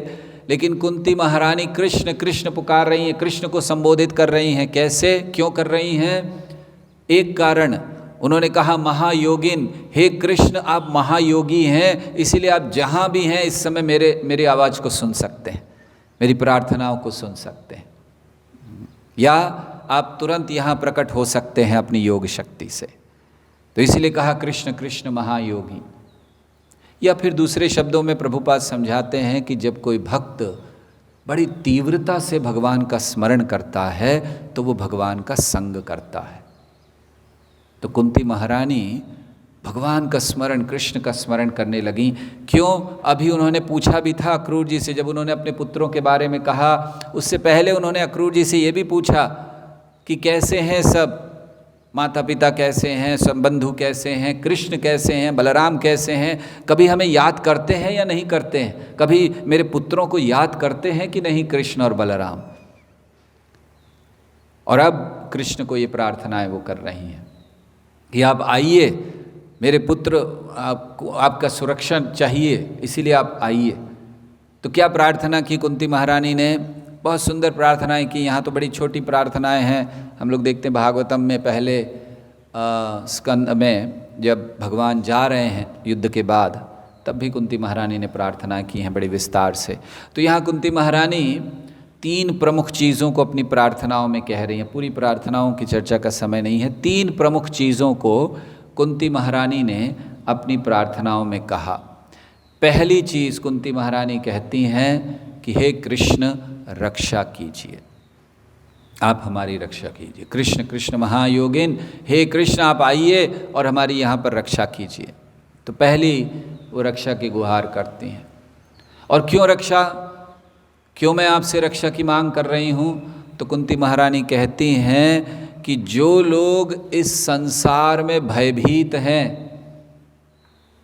लेकिन कुंती महारानी कृष्ण कृष्ण पुकार रही हैं, कृष्ण को संबोधित कर रही हैं। कैसे, क्यों कर रही हैं? एक कारण, उन्होंने कहा महायोगिन, हे कृष्ण आप महायोगी हैं, इसीलिए आप जहाँ भी हैं इस समय मेरी आवाज़ को सुन सकते हैं, मेरी प्रार्थनाओं को सुन सकते हैं, या आप तुरंत यहाँ प्रकट हो सकते हैं अपनी योग शक्ति से। तो इसलिए कहा कृष्ण कृष्ण महायोगी। या फिर दूसरे शब्दों में प्रभुपाद समझाते हैं कि जब कोई भक्त बड़ी तीव्रता से भगवान का स्मरण करता है तो वो भगवान का संग करता है। तो कुंती महारानी भगवान का स्मरण, कृष्ण का स्मरण करने लगी। क्यों? अभी उन्होंने पूछा भी था अक्रूर जी से, जब उन्होंने अपने पुत्रों के बारे में कहा, उससे पहले उन्होंने अक्रूर जी से ये भी पूछा कि कैसे हैं सब, माता पिता कैसे हैं, सब बंधु कैसे हैं, कृष्ण कैसे हैं, बलराम कैसे हैं, कभी हमें याद करते हैं या नहीं करते हैं, कभी मेरे पुत्रों को याद करते हैं कि नहीं कृष्ण और बलराम। और अब कृष्ण को ये प्रार्थनाएं वो कर रही हैं कि आप आइए, मेरे पुत्र आपको, आपका सुरक्षा चाहिए, इसीलिए आप आइए। तो क्या प्रार्थना की कुंती महारानी ने? बहुत सुंदर प्रार्थनाएं की। यहाँ तो बड़ी छोटी प्रार्थनाएं हैं, हम लोग देखते हैं भागवतम में पहले स्कंद में जब भगवान जा रहे हैं युद्ध के बाद, तब भी कुंती महारानी ने प्रार्थना की हैं बड़ी विस्तार से। तो यहाँ कुंती महारानी 3 प्रमुख चीज़ों को अपनी प्रार्थनाओं में कह रही हैं। पूरी प्रार्थनाओं की चर्चा का समय नहीं है। 3 प्रमुख चीज़ों को कुंती महारानी ने अपनी प्रार्थनाओं में कहा। पहली चीज़ कुंती महारानी कहती हैं कि हे कृष्ण रक्षा कीजिए, आप हमारी रक्षा कीजिए। कृष्ण कृष्ण महायोगिन, हे कृष्ण आप आइए और हमारी यहाँ पर रक्षा कीजिए। तो पहली वो रक्षा की गुहार करती हैं। और क्यों रक्षा, क्यों मैं आपसे रक्षा की मांग कर रही हूँ? तो कुंती महारानी कहती हैं कि जो लोग इस संसार में भयभीत हैं,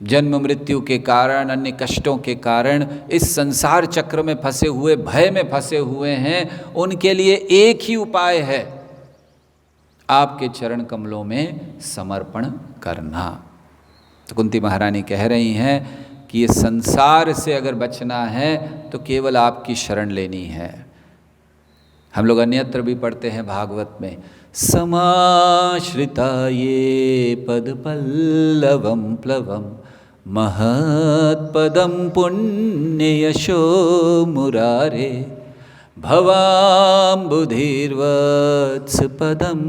जन्म मृत्यु के कारण, अन्य कष्टों के कारण इस संसार चक्र में फंसे हुए, भय में फंसे हुए हैं, उनके लिए एक ही उपाय है, आपके चरण कमलों में समर्पण करना। तो कुंती महारानी कह रही हैं कि ये संसार से अगर बचना है तो केवल आपकी शरण लेनी है। हम लोग अन्यत्र भी पढ़ते हैं भागवत में, समाश्रिता ये पद पल्लवम प्लवम महत्पदम पुण्य यशो मुरारे भवाम्बुधिर्वत्स पदम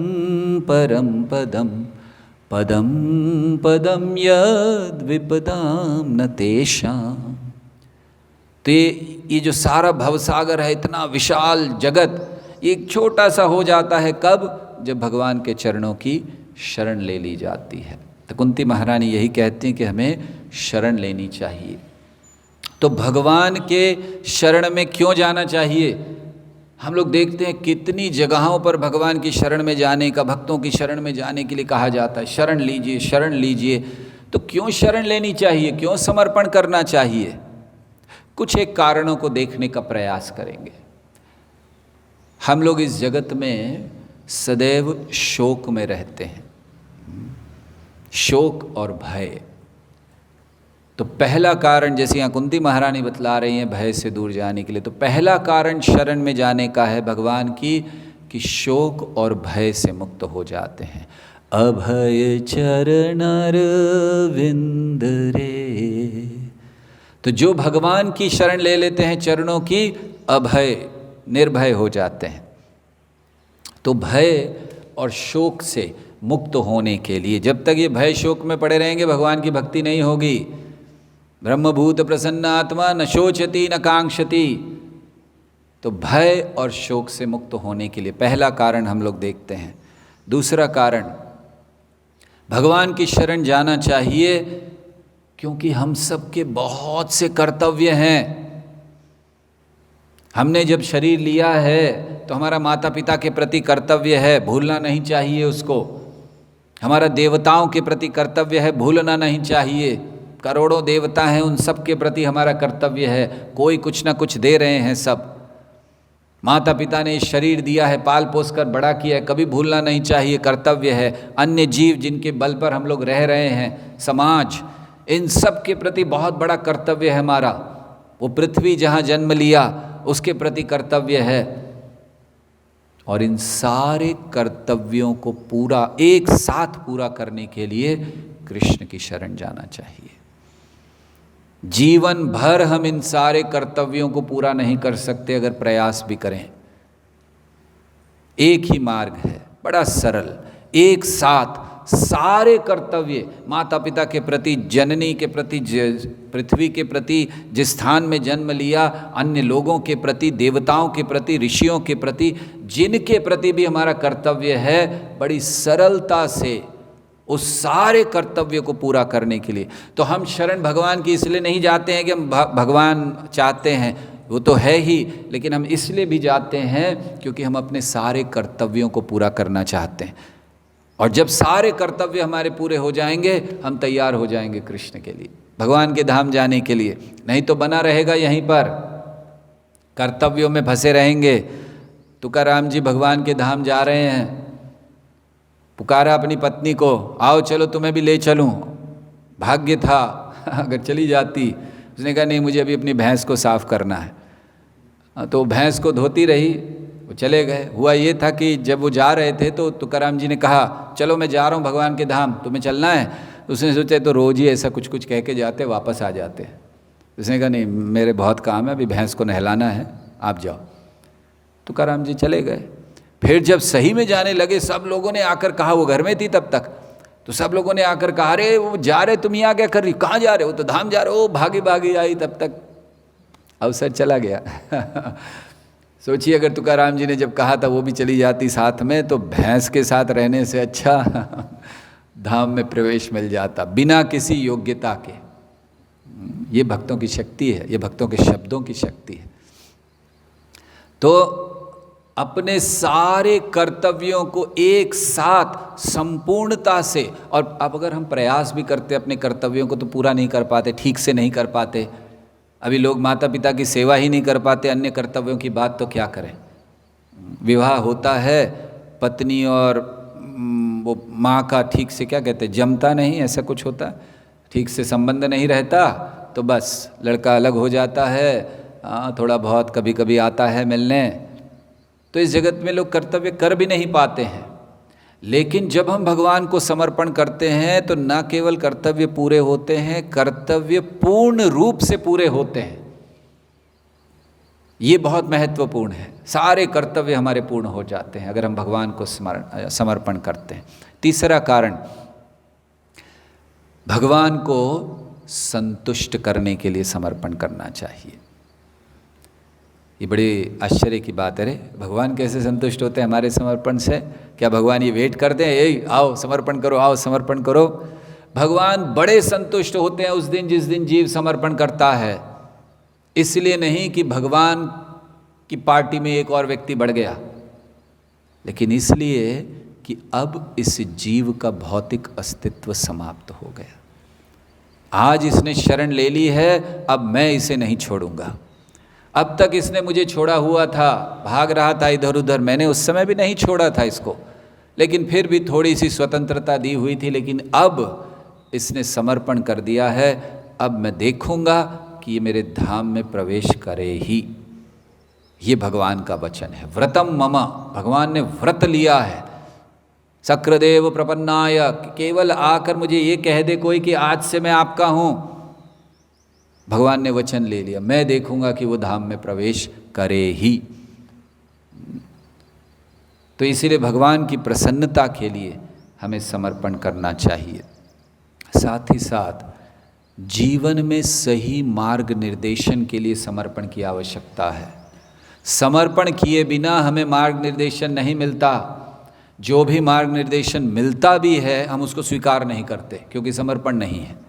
परम पदम पदम पदम यद विपदाम न तेषाम। तो ये जो सारा भवसागर है, इतना विशाल जगत, एक छोटा सा हो जाता है कब? जब भगवान के चरणों की शरण ले ली जाती है। तो कुंती महारानी यही कहती हैं कि हमें शरण लेनी चाहिए। तो भगवान के शरण में क्यों जाना चाहिए? हम लोग देखते हैं कितनी जगहों पर भगवान की शरण में जाने का, भक्तों की शरण में जाने के लिए कहा जाता है, शरण लीजिए शरण लीजिए। तो क्यों शरण लेनी चाहिए, क्यों समर्पण करना चाहिए? कुछ एक कारणों को देखने का प्रयास करेंगे। हम लोग इस जगत में सदैव शोक में रहते हैं, शोक और भय। तो पहला कारण, जैसे यहाँ कुंती महारानी बतला रही हैं भय से दूर जाने के लिए, तो पहला कारण शरण में जाने का है भगवान की, कि शोक और भय से मुक्त हो जाते हैं। अभय चरण अरविंद रे। तो जो भगवान की शरण ले लेते हैं चरणों की, अभय निर्भय हो जाते हैं। तो भय और शोक से मुक्त होने के लिए, जब तक ये भय शोक में पड़े रहेंगे भगवान की भक्ति नहीं होगी। ब्रह्मभूत प्रसन्नात्मा न शोचति न कांक्षति। तो भय और शोक से मुक्त होने के लिए पहला कारण हम लोग देखते हैं। दूसरा कारण, भगवान की शरण जाना चाहिए क्योंकि हम सबके बहुत से कर्तव्य हैं। हमने जब शरीर लिया है तो हमारा माता पिता के प्रति कर्तव्य है, भूलना नहीं चाहिए उसको। हमारा देवताओं के प्रति कर्तव्य है, भूलना नहीं चाहिए। करोड़ों देवता हैं, उन सब के प्रति हमारा कर्तव्य है। कोई कुछ ना कुछ दे रहे हैं सब। माता पिता ने शरीर दिया है, पाल पोस कर बड़ा किया है, कभी भूलना नहीं चाहिए, कर्तव्य है। अन्य जीव जिनके बल पर हम लोग रह रहे हैं, समाज, इन सब के प्रति बहुत बड़ा कर्तव्य है हमारा। वो पृथ्वी जहाँ जन्म लिया उसके प्रति कर्तव्य है। और इन सारे कर्तव्यों को पूरा एक साथ पूरा करने के लिए कृष्ण की शरण जाना चाहिए। जीवन भर हम इन सारे कर्तव्यों को पूरा नहीं कर सकते अगर प्रयास भी करें। एक ही मार्ग है, बड़ा सरल, एक साथ सारे कर्तव्य, माता पिता के प्रति, जननी के प्रति, पृथ्वी के प्रति, जिस स्थान में जन्म लिया, अन्य लोगों के प्रति, देवताओं के प्रति, ऋषियों के प्रति, जिनके प्रति भी हमारा कर्तव्य है, बड़ी सरलता से उस सारे कर्तव्य को पूरा करने के लिए। तो हम शरण भगवान की इसलिए नहीं जाते हैं कि हम भगवान चाहते हैं, वो तो है ही, लेकिन हम इसलिए भी जाते हैं क्योंकि हम अपने सारे कर्तव्यों को पूरा करना चाहते हैं। और जब सारे कर्तव्य हमारे पूरे हो जाएंगे, हम तैयार हो जाएंगे कृष्ण के लिए, भगवान के धाम जाने के लिए। नहीं तो बना रहेगा यहीं पर, कर्तव्यों में फंसे रहेंगे। तुकाराम जी भगवान के धाम जा रहे हैं, पुकारा अपनी पत्नी को, आओ चलो तुम्हें भी ले चलूं। भाग्य था अगर चली जाती। उसने कहा नहीं, मुझे अभी अपनी भैंस को साफ करना है। तो भैंस को धोती रही, वो चले गए। हुआ ये था कि जब वो जा रहे थे तो तुकाराम जी ने कहा चलो मैं जा रहा हूँ भगवान के धाम, तुम्हें चलना है? उसने सोचा तो रोज़ ही ऐसा कुछ कुछ कह के जाते, वापस आ जाते। उसने कहा नहीं, मेरे बहुत काम है, अभी भैंस को नहलाना है, आप जाओ। तुकाराम जी चले गए। फिर जब सही में जाने लगे, सब लोगों ने आकर कहा, वो घर में थी तब तक, तो सब लोगों ने आकर कहा अरे वो जा रहे, तुम यहाँ क्या कर रही, कहाँ जा रहे हो? तो धाम जा रहे हो। भागी भागी आई, तब तक अवसर चला गया। सोचिए अगर तुकाराम जी ने जब कहा था वो भी चली जाती साथ में, तो भैंस के साथ रहने से अच्छा धाम में प्रवेश मिल जाता बिना किसी योग्यता के। ये भक्तों की शक्ति है, ये भक्तों के शब्दों की शक्ति है। तो अपने सारे कर्तव्यों को एक साथ संपूर्णता से, और अब अगर हम प्रयास भी करते अपने कर्तव्यों को तो पूरा नहीं कर पाते, ठीक से नहीं कर पाते। अभी लोग माता पिता की सेवा ही नहीं कर पाते, अन्य कर्तव्यों की बात तो क्या करें। विवाह होता है, पत्नी और वो माँ का ठीक से क्या कहते हैं, जमता नहीं, ऐसा कुछ होता है, ठीक से संबंध नहीं रहता, तो बस लड़का अलग हो जाता है। थोड़ा बहुत कभी कभी आता है मिलने। तो इस जगत में लोग कर्तव्य कर भी नहीं पाते हैं। लेकिन जब हम भगवान को समर्पण करते हैं तो न केवल कर्तव्य पूरे होते हैं, कर्तव्य पूर्ण रूप से पूरे होते हैं। ये बहुत महत्वपूर्ण है। सारे कर्तव्य हमारे पूर्ण हो जाते हैं अगर हम भगवान को समर्पण करते हैं। तीसरा कारण, भगवान को संतुष्ट करने के लिए समर्पण करना चाहिए। ये बड़ी आश्चर्य की बात है। रे भगवान कैसे संतुष्ट होते हैं हमारे समर्पण से? क्या भगवान ये वेट करते हैं, ए आओ समर्पण करो, आओ समर्पण करो? भगवान बड़े संतुष्ट होते हैं उस दिन जिस दिन जीव समर्पण करता है। इसलिए नहीं कि भगवान की पार्टी में एक और व्यक्ति बढ़ गया, लेकिन इसलिए कि अब इस जीव का भौतिक अस्तित्व समाप्त हो गया। आज इसने शरण ले ली है, अब मैं इसे नहीं छोड़ूंगा। अब तक इसने मुझे छोड़ा हुआ था, भाग रहा था इधर उधर, मैंने उस समय भी नहीं छोड़ा था इसको, लेकिन फिर भी थोड़ी सी स्वतंत्रता दी हुई थी। लेकिन अब इसने समर्पण कर दिया है, अब मैं देखूंगा कि ये मेरे धाम में प्रवेश करे ही। ये भगवान का वचन है। व्रतम मम, भगवान ने व्रत लिया है। सक्र-देव प्रपन्नाय, केवल आकर मुझे ये कह दे कोई कि आज से मैं आपका हूँ, भगवान ने वचन ले लिया, मैं देखूंगा कि वो धाम में प्रवेश करे ही। तो इसीलिए भगवान की प्रसन्नता के लिए हमें समर्पण करना चाहिए। साथ ही साथ जीवन में सही मार्ग निर्देशन के लिए समर्पण की आवश्यकता है। समर्पण किए बिना हमें मार्ग निर्देशन नहीं मिलता। जो भी मार्ग निर्देशन मिलता भी है हम उसको स्वीकार नहीं करते क्योंकि समर्पण नहीं है।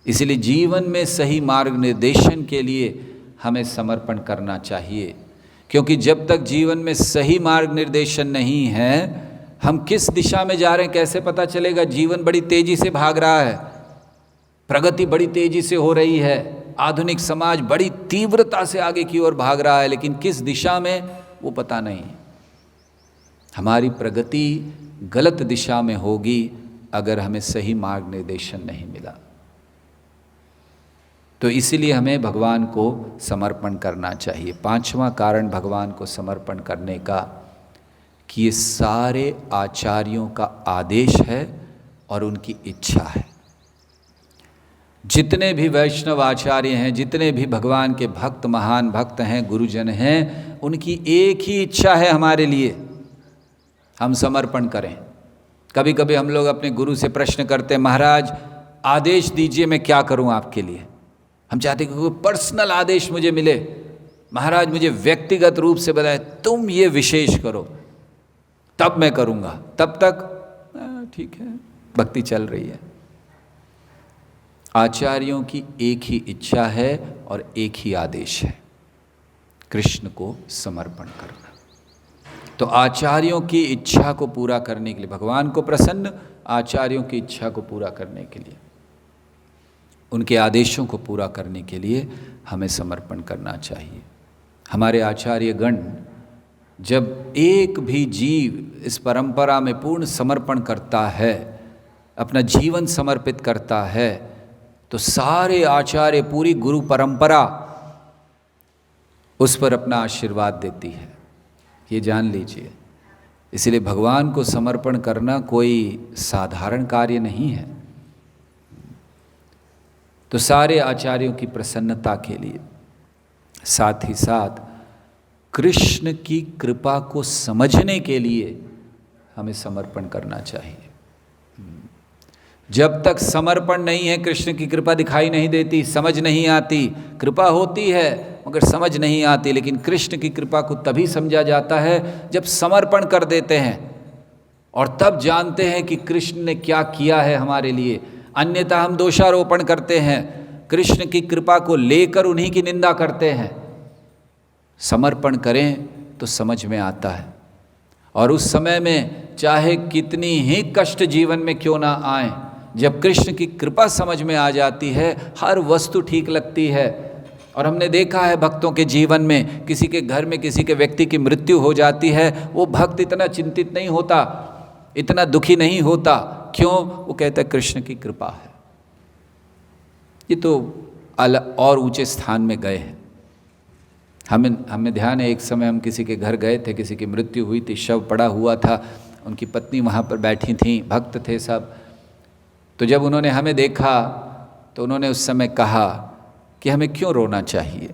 इसलिए जीवन में सही मार्ग निर्देशन के लिए हमें समर्पण करना चाहिए, क्योंकि जब तक जीवन में सही मार्ग निर्देशन नहीं है, हम किस दिशा में जा रहे हैं कैसे पता चलेगा? जीवन बड़ी तेजी से भाग रहा है, प्रगति बड़ी तेजी से हो रही है, आधुनिक समाज बड़ी तीव्रता से आगे की ओर भाग रहा है, लेकिन किस दिशा में वो पता नहीं। हमारी प्रगति गलत दिशा में होगी अगर हमें सही मार्ग निर्देशन नहीं मिला। तो इसीलिए हमें भगवान को समर्पण करना चाहिए। पांचवा कारण भगवान को समर्पण करने का कि ये सारे आचार्यों का आदेश है और उनकी इच्छा है। जितने भी वैष्णव आचार्य हैं, जितने भी भगवान के भक्त, महान भक्त हैं, गुरुजन हैं, उनकी एक ही इच्छा है हमारे लिए, हम समर्पण करें। कभी कभी हम लोग अपने गुरु से प्रश्न करते हैं, महाराज आदेश दीजिए, मैं क्या करूं आपके लिए। हम चाहते हैं कि कोई पर्सनल आदेश मुझे मिले। महाराज मुझे व्यक्तिगत रूप से बताए, तुम ये विशेष करो, तब मैं करूंगा। तब तक ठीक है, भक्ति चल रही है। आचार्यों की एक ही इच्छा है और एक ही आदेश है, कृष्ण को समर्पण करना। तो आचार्यों की इच्छा को पूरा करने के लिए, भगवान को प्रसन्न आचार्यों की इच्छा को पूरा करने के लिए, उनके आदेशों को पूरा करने के लिए हमें समर्पण करना चाहिए। हमारे आचार्यगण जब एक भी जीव इस परंपरा में पूर्ण समर्पण करता है, अपना जीवन समर्पित करता है, तो सारे आचार्य, पूरी गुरु परंपरा उस पर अपना आशीर्वाद देती है, ये जान लीजिए। इसलिए भगवान को समर्पण करना कोई साधारण कार्य नहीं है। तो सारे आचार्यों की प्रसन्नता के लिए, साथ ही साथ कृष्ण की कृपा को समझने के लिए हमें समर्पण करना चाहिए। जब तक समर्पण नहीं है, कृष्ण की कृपा दिखाई नहीं देती, समझ नहीं आती। कृपा होती है मगर समझ नहीं आती। लेकिन कृष्ण की कृपा को तभी समझा जाता है जब समर्पण कर देते हैं, और तब जानते हैं कि कृष्ण ने क्या किया है हमारे लिए। अन्यथा हम दोषारोपण करते हैं, कृष्ण की कृपा को लेकर उन्हीं की निंदा करते हैं। समर्पण करें तो समझ में आता है, और उस समय में चाहे कितनी ही कष्ट जीवन में क्यों ना आए, जब कृष्ण की कृपा समझ में आ जाती है, हर वस्तु ठीक लगती है। और हमने देखा है भक्तों के जीवन में, किसी के घर में किसी के व्यक्ति की मृत्यु हो जाती है, वो भक्त इतना चिंतित नहीं होता, इतना दुखी नहीं होता। क्यों? वो कहता है कृष्ण की कृपा है। ये तो और ऊंचे स्थान में गए हैं। हमें ध्यान है, एक समय हम किसी के घर गए थे, किसी की मृत्यु हुई थी, शव पड़ा हुआ था, उनकी पत्नी वहाँ पर बैठी थी, भक्त थे सब। तो जब उन्होंने हमें देखा तो उन्होंने उस समय कहा कि हमें क्यों रोना चाहिए।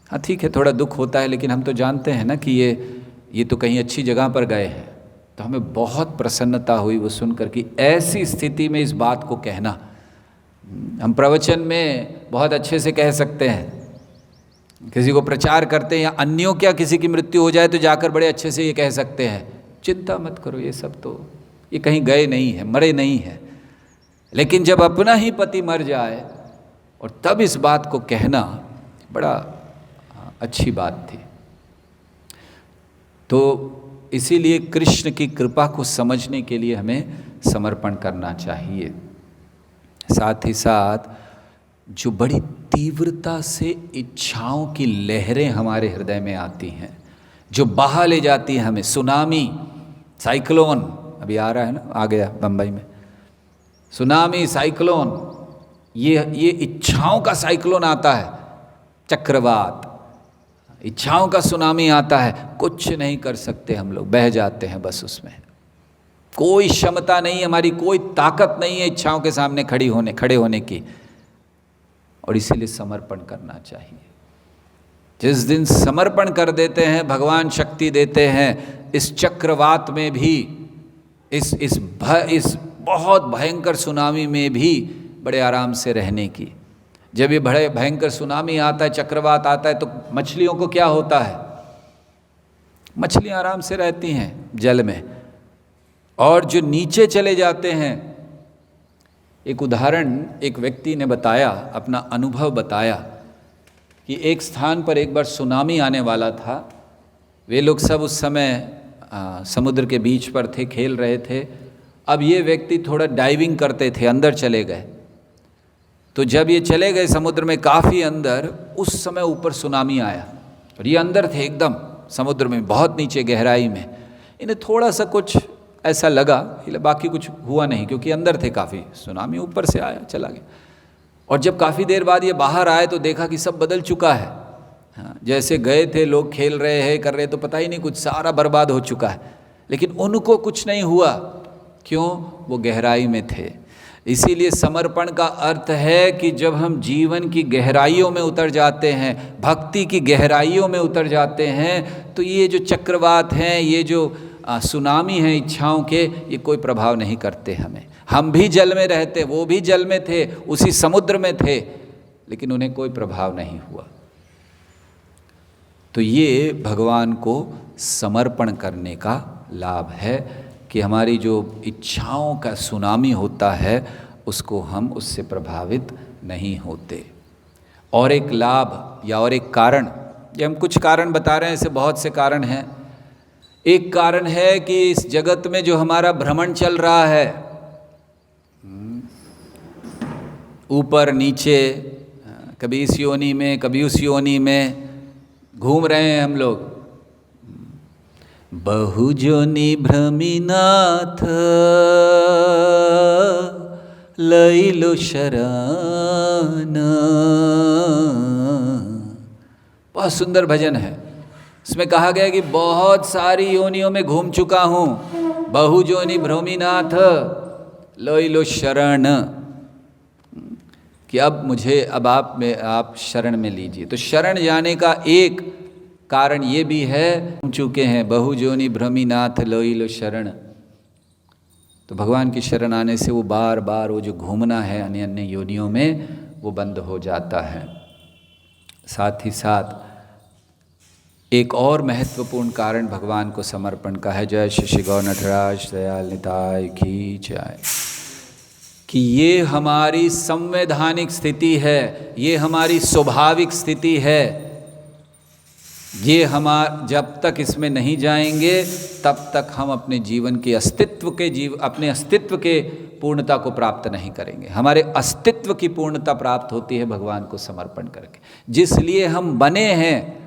हाँ ठीक है, थोड़ा दुख होता है, लेकिन हम तो जानते हैं ना कि ये तो कहीं अच्छी जगह पर गए हैं। तो हमें बहुत प्रसन्नता हुई वो सुनकर कि ऐसी स्थिति में इस बात को कहना। हम प्रवचन में बहुत अच्छे से कह सकते हैं, किसी को प्रचार करते हैं, या अन्यों क्या किसी की मृत्यु हो जाए तो जाकर बड़े अच्छे से ये कह सकते हैं, चिंता मत करो, ये सब तो ये कहीं गए नहीं है, मरे नहीं है। लेकिन जब अपना ही पति मर जाए और तब इस बात को कहना बड़ा अच्छी बात थी। तो इसीलिए कृष्ण की कृपा को समझने के लिए हमें समर्पण करना चाहिए। साथ ही साथ जो बड़ी तीव्रता से इच्छाओं की लहरें हमारे हृदय में आती हैं, जो बहा ले जाती हैं हमें, सुनामी, साइक्लोन अभी आ रहा है ना, आ गया बम्बई में सुनामी, साइक्लोन, ये इच्छाओं का साइक्लोन आता है, चक्रवात, इच्छाओं का सुनामी आता है। कुछ नहीं कर सकते हम लोग, बह जाते हैं बस उसमें। कोई क्षमता नहीं है हमारी, कोई ताकत नहीं है इच्छाओं के सामने खड़े होने की। और इसीलिए समर्पण करना चाहिए। जिस दिन समर्पण कर देते हैं, भगवान शक्ति देते हैं इस चक्रवात में भी, इस बहुत भयंकर सुनामी में भी बड़े आराम से रहने की। जब ये बड़े भयंकर सुनामी आता है, चक्रवात आता है, तो मछलियों को क्या होता है? मछलियां आराम से रहती हैं जल में, और जो नीचे चले जाते हैं, एक उदाहरण एक व्यक्ति ने बताया, अपना अनुभव बताया कि एक स्थान पर एक बार सुनामी आने वाला था। वे लोग सब उस समय समुद्र के बीच पर थे, खेल रहे थे। अब ये व्यक्ति थोड़ा डाइविंग करते थे, अंदर चले गए। तो जब ये चले गए समुद्र में काफ़ी अंदर, उस समय ऊपर सुनामी आया और ये अंदर थे एकदम, समुद्र में, बहुत नीचे गहराई में। इन्हें थोड़ा सा कुछ ऐसा लगा, बाकी कुछ हुआ नहीं क्योंकि अंदर थे काफ़ी। सुनामी ऊपर से आया, चला गया। और जब काफ़ी देर बाद ये बाहर आए तो देखा कि सब बदल चुका है। हाँ, जैसे गए थे लोग, खेल रहे हैं, कर रहे, तो पता ही नहीं, कुछ सारा बर्बाद हो चुका है। लेकिन उनको कुछ नहीं हुआ, क्यों? वो गहराई में थे। इसीलिए समर्पण का अर्थ है कि जब हम जीवन की गहराइयों में उतर जाते हैं, भक्ति की गहराइयों में उतर जाते हैं, तो ये जो चक्रवात हैं, ये जो सुनामी हैं इच्छाओं के, ये कोई प्रभाव नहीं करते हमें। हम भी जल में रहते, वो भी जल में थे, उसी समुद्र में थे, लेकिन उन्हें कोई प्रभाव नहीं हुआ। तो ये भगवान को समर्पण करने का लाभ है कि हमारी जो इच्छाओं का सुनामी होता है उसको हम उससे प्रभावित नहीं होते। और एक लाभ या और एक कारण, ये हम कुछ कारण बता रहे हैं, ऐसे बहुत से कारण हैं। एक कारण है कि इस जगत में जो हमारा भ्रमण चल रहा है, ऊपर नीचे, कभी इस योनि में कभी उस योनि में घूम रहे हैं हम लोग। बहुजोनि भ्रमिनाथ लैलो शरण, बहुत सुंदर भजन है। इसमें कहा गया कि बहुत सारी योनियों में घूम चुका हूँ, बहुजोनि भ्रमिनाथ लैलो शरण, कि अब आप शरण में लीजिए। तो शरण जाने का एक कारण ये भी है, घूम चुके हैं, बहुजोनि भ्रमिनाथ लैलो शरण। तो भगवान की शरण आने से वो बार बार वो जो घूमना है अन्य अन्य योनियों में, वो बंद हो जाता है। साथ ही साथ एक और महत्वपूर्ण कारण भगवान को समर्पण का है। जय श्री गौर नटराज दयाल निताय की जय। कि ये हमारी संवैधानिक स्थिति है, ये हमारी स्वाभाविक स्थिति है। ये जब तक इसमें नहीं जाएंगे तब तक हम अपने जीवन के अपने अस्तित्व के पूर्णता को प्राप्त नहीं करेंगे। हमारे अस्तित्व की पूर्णता प्राप्त होती है भगवान को समर्पण करके। जिस लिए हम बने हैं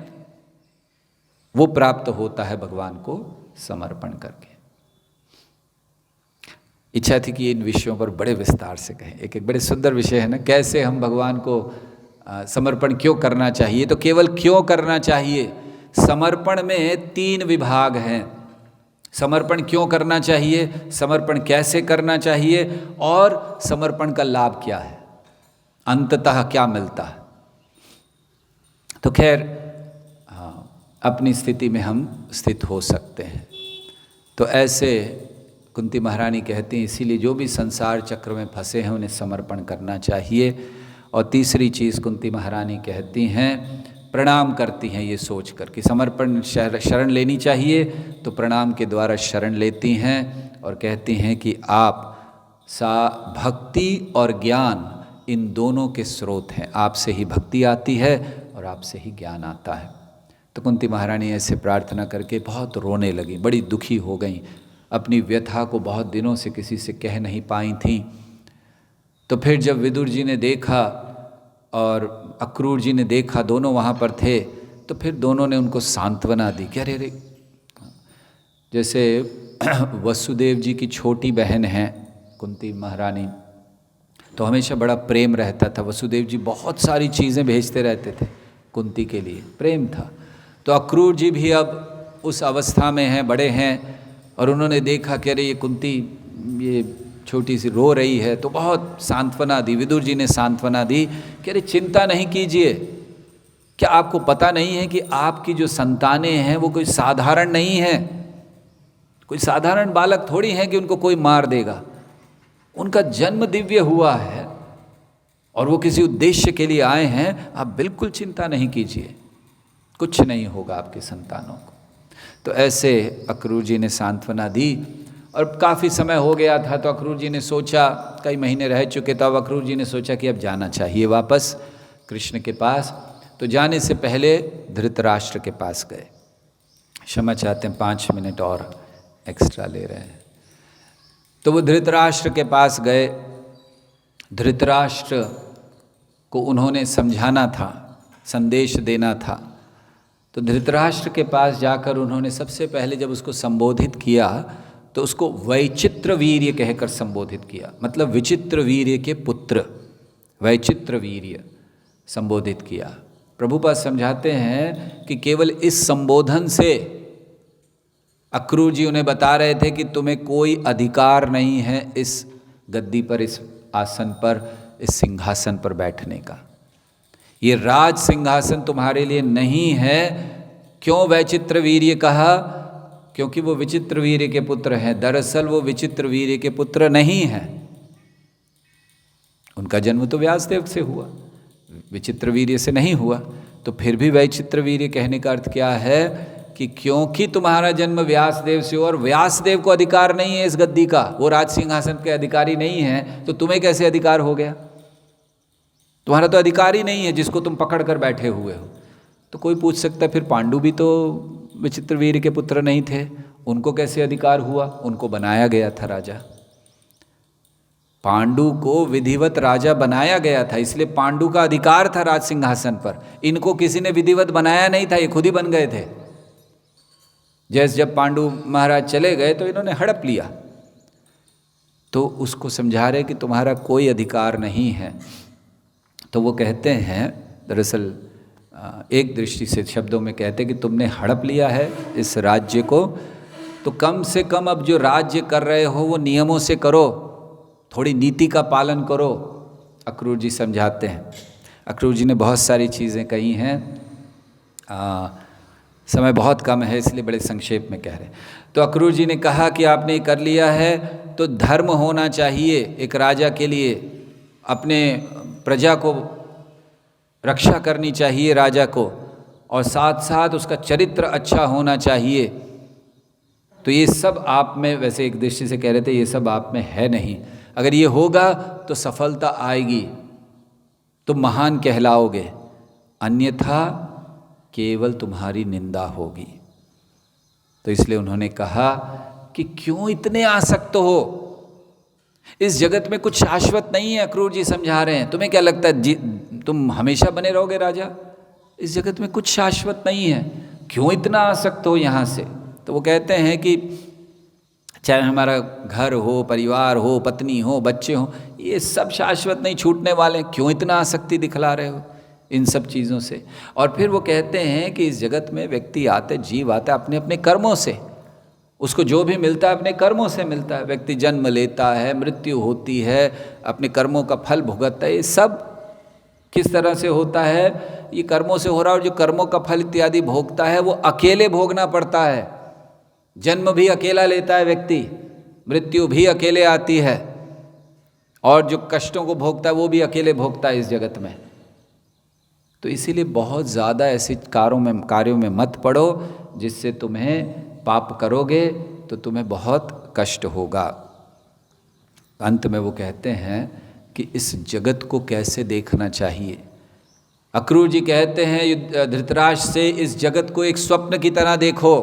वो प्राप्त होता है भगवान को समर्पण करके। इच्छा थी कि इन विषयों पर बड़े विस्तार से कहें। एक बड़े सुंदर विषय है ना, कैसे हम भगवान को समर्पण क्यों करना चाहिए। तो केवल क्यों करना चाहिए, समर्पण में 3 विभाग हैं। समर्पण क्यों करना चाहिए, समर्पण कैसे करना चाहिए, और समर्पण का लाभ क्या है, अंततः क्या मिलता है। तो खैर अपनी स्थिति में हम स्थित हो सकते हैं। तो ऐसे कुंती महारानी कहती हैं, इसीलिए जो भी संसार चक्र में फंसे हैं उन्हें समर्पण करना चाहिए। और तीसरी चीज़ कुंती महारानी कहती हैं, प्रणाम करती हैं ये सोच कर कि समर्पण शरण लेनी चाहिए, तो प्रणाम के द्वारा शरण लेती हैं और कहती हैं कि आप भक्ति और ज्ञान इन दोनों के स्रोत हैं। आपसे ही भक्ति आती है और आपसे ही ज्ञान आता है। तो कुंती महारानी ऐसे प्रार्थना करके बहुत रोने लगी, बड़ी दुखी हो गई। अपनी व्यथा को बहुत दिनों से किसी से कह नहीं पाई थीं। तो फिर जब विदुर जी ने देखा और अक्रूर जी ने देखा, दोनों वहाँ पर थे, तो फिर दोनों ने उनको सांत्वना दी कि अरे जैसे वसुदेव जी की छोटी बहन है कुंती महारानी, तो हमेशा बड़ा प्रेम रहता था। वसुदेव जी बहुत सारी चीज़ें भेजते रहते थे कुंती के लिए, प्रेम था। तो अक्रूर जी भी अब उस अवस्था में हैं, बड़े हैं, और उन्होंने देखा कि अरे ये कुंती ये छोटी सी रो रही है, तो बहुत सांत्वना दी। विदुर जी ने सांत्वना दी कि अरे चिंता नहीं कीजिए, क्या आपको पता नहीं है कि आपकी जो संतानें हैं वो कोई साधारण नहीं है, कोई साधारण बालक थोड़ी हैं कि उनको कोई मार देगा। उनका जन्म दिव्य हुआ है और वो किसी उद्देश्य के लिए आए हैं। आप बिल्कुल चिंता नहीं कीजिए, कुछ नहीं होगा आपकी संतानों को। तो ऐसे अक्रूर जी ने सांत्वना दी। और काफ़ी समय हो गया था, तो अक्रूर जी ने सोचा, कई महीने रह चुके, तो अब अक्रूर जी ने सोचा कि अब जाना चाहिए वापस कृष्ण के पास। तो जाने से पहले धृतराष्ट्र के पास गए। क्षमा चाहते हैं, 5 मिनट और एक्स्ट्रा ले रहे हैं। तो वो धृतराष्ट्र के पास गए। धृतराष्ट्र को उन्होंने समझाना था, संदेश देना था तो धृतराष्ट्र के पास जाकर उन्होंने सबसे पहले जब उसको संबोधित किया तो उसको वैचित्र वीर्य कहकर संबोधित किया, मतलब विचित्र वीर्य के पुत्र, वैचित्र वीर्य संबोधित किया। प्रभुपाद समझाते हैं कि केवल इस संबोधन से अक्रूर जी उन्हें बता रहे थे कि तुम्हें कोई अधिकार नहीं है इस गद्दी पर, इस आसन पर, इस सिंहासन पर बैठने का। ये राज सिंहासन तुम्हारे लिए नहीं है। क्यों वैचित्र वीर्य कहा? क्योंकि वो विचित्र वीर्य के पुत्र हैं। दरअसल वो विचित्र वीर्य के पुत्र नहीं हैं। उनका जन्म तो व्यासदेव से हुआ, विचित्र वीर्य से नहीं हुआ। तो फिर भी वैचित्र वीर्य कहने का अर्थ क्या है कि क्योंकि तुम्हारा जन्म व्यासदेव से हो और व्यासदेव को अधिकार नहीं है इस गद्दी का, वो राज सिंहासन के अधिकारी नहीं है, तो तुम्हें कैसे अधिकार हो गया? तुम्हारा तो अधिकार ही नहीं है जिसको तुम पकड़ कर बैठे हुए हो। तो कोई पूछ सकता है फिर पांडु भी तो विचित्र वीर्य के पुत्र नहीं थे, उनको कैसे अधिकार हुआ? उनको बनाया गया था राजा। पांडु को विधिवत राजा बनाया गया था, इसलिए पांडु का अधिकार था राज सिंहासन पर। इनको किसी ने विधिवत बनाया नहीं था, ये खुद ही बन गए थे। जैसे जब पांडु महाराज चले गए तो इन्होंने हड़प लिया। तो उसको समझा रहे कि तुम्हारा कोई अधिकार नहीं है। तो वो कहते हैं, दरअसल एक दृष्टि से शब्दों में कहते हैं कि तुमने हड़प लिया है इस राज्य को, तो कम से कम अब जो राज्य कर रहे हो वो नियमों से करो, थोड़ी नीति का पालन करो। अक्रूर जी समझाते हैं। अक्रूर जी ने बहुत सारी चीज़ें कही हैं, समय बहुत कम है इसलिए बड़े संक्षेप में कह रहे हैं। तो अक्रूर जी ने कहा कि आपने ये कर लिया है तो धर्म होना चाहिए एक राजा के लिए, अपने प्रजा को रक्षा करनी चाहिए राजा को, और साथ साथ उसका चरित्र अच्छा होना चाहिए। तो ये सब आप में, वैसे एक दृष्टि से कह रहे थे, ये सब आप में है नहीं। अगर ये होगा तो सफलता आएगी, तुम महान कहलाओगे, अन्यथा केवल तुम्हारी निंदा होगी। तो इसलिए उन्होंने कहा कि क्यों इतने आसक्त हो? इस जगत में कुछ शाश्वत नहीं है। अक्रूर जी समझा रहे हैं, तुम्हें क्या लगता है तुम हमेशा बने रहोगे राजा? इस जगत में कुछ शाश्वत नहीं है, क्यों इतना आसक्त हो यहाँ से? तो वो कहते हैं कि चाहे हमारा घर हो, परिवार हो, पत्नी हो, बच्चे हो, ये सब शाश्वत नहीं, छूटने वाले, क्यों इतना आसक्ति दिखला रहे हो इन सब चीज़ों से? और फिर वो कहते हैं कि इस जगत में व्यक्ति आते, जीव आता है अपने अपने कर्मों से, उसको जो भी मिलता है अपने कर्मों से मिलता है। व्यक्ति जन्म लेता है, मृत्यु होती है, अपने कर्मों का फल भुगतता है। ये सब किस तरह से होता है? ये कर्मों से हो रहा है, और जो कर्मों का फल इत्यादि भोगता है वो अकेले भोगना पड़ता है। जन्म भी अकेला लेता है व्यक्ति, मृत्यु भी अकेले आती है, और जो कष्टों को भोगता है वो भी अकेले भोगता है इस जगत में। तो इसीलिए बहुत ज़्यादा ऐसे कार्यों में मत पड़ो जिससे तुम्हें पाप करोगे तो तुम्हें बहुत कष्ट होगा। अंत में वो कहते हैं कि इस जगत को कैसे देखना चाहिए। अक्रूर जी कहते हैं धृतराष्ट्र से, इस जगत को एक स्वप्न की तरह देखो।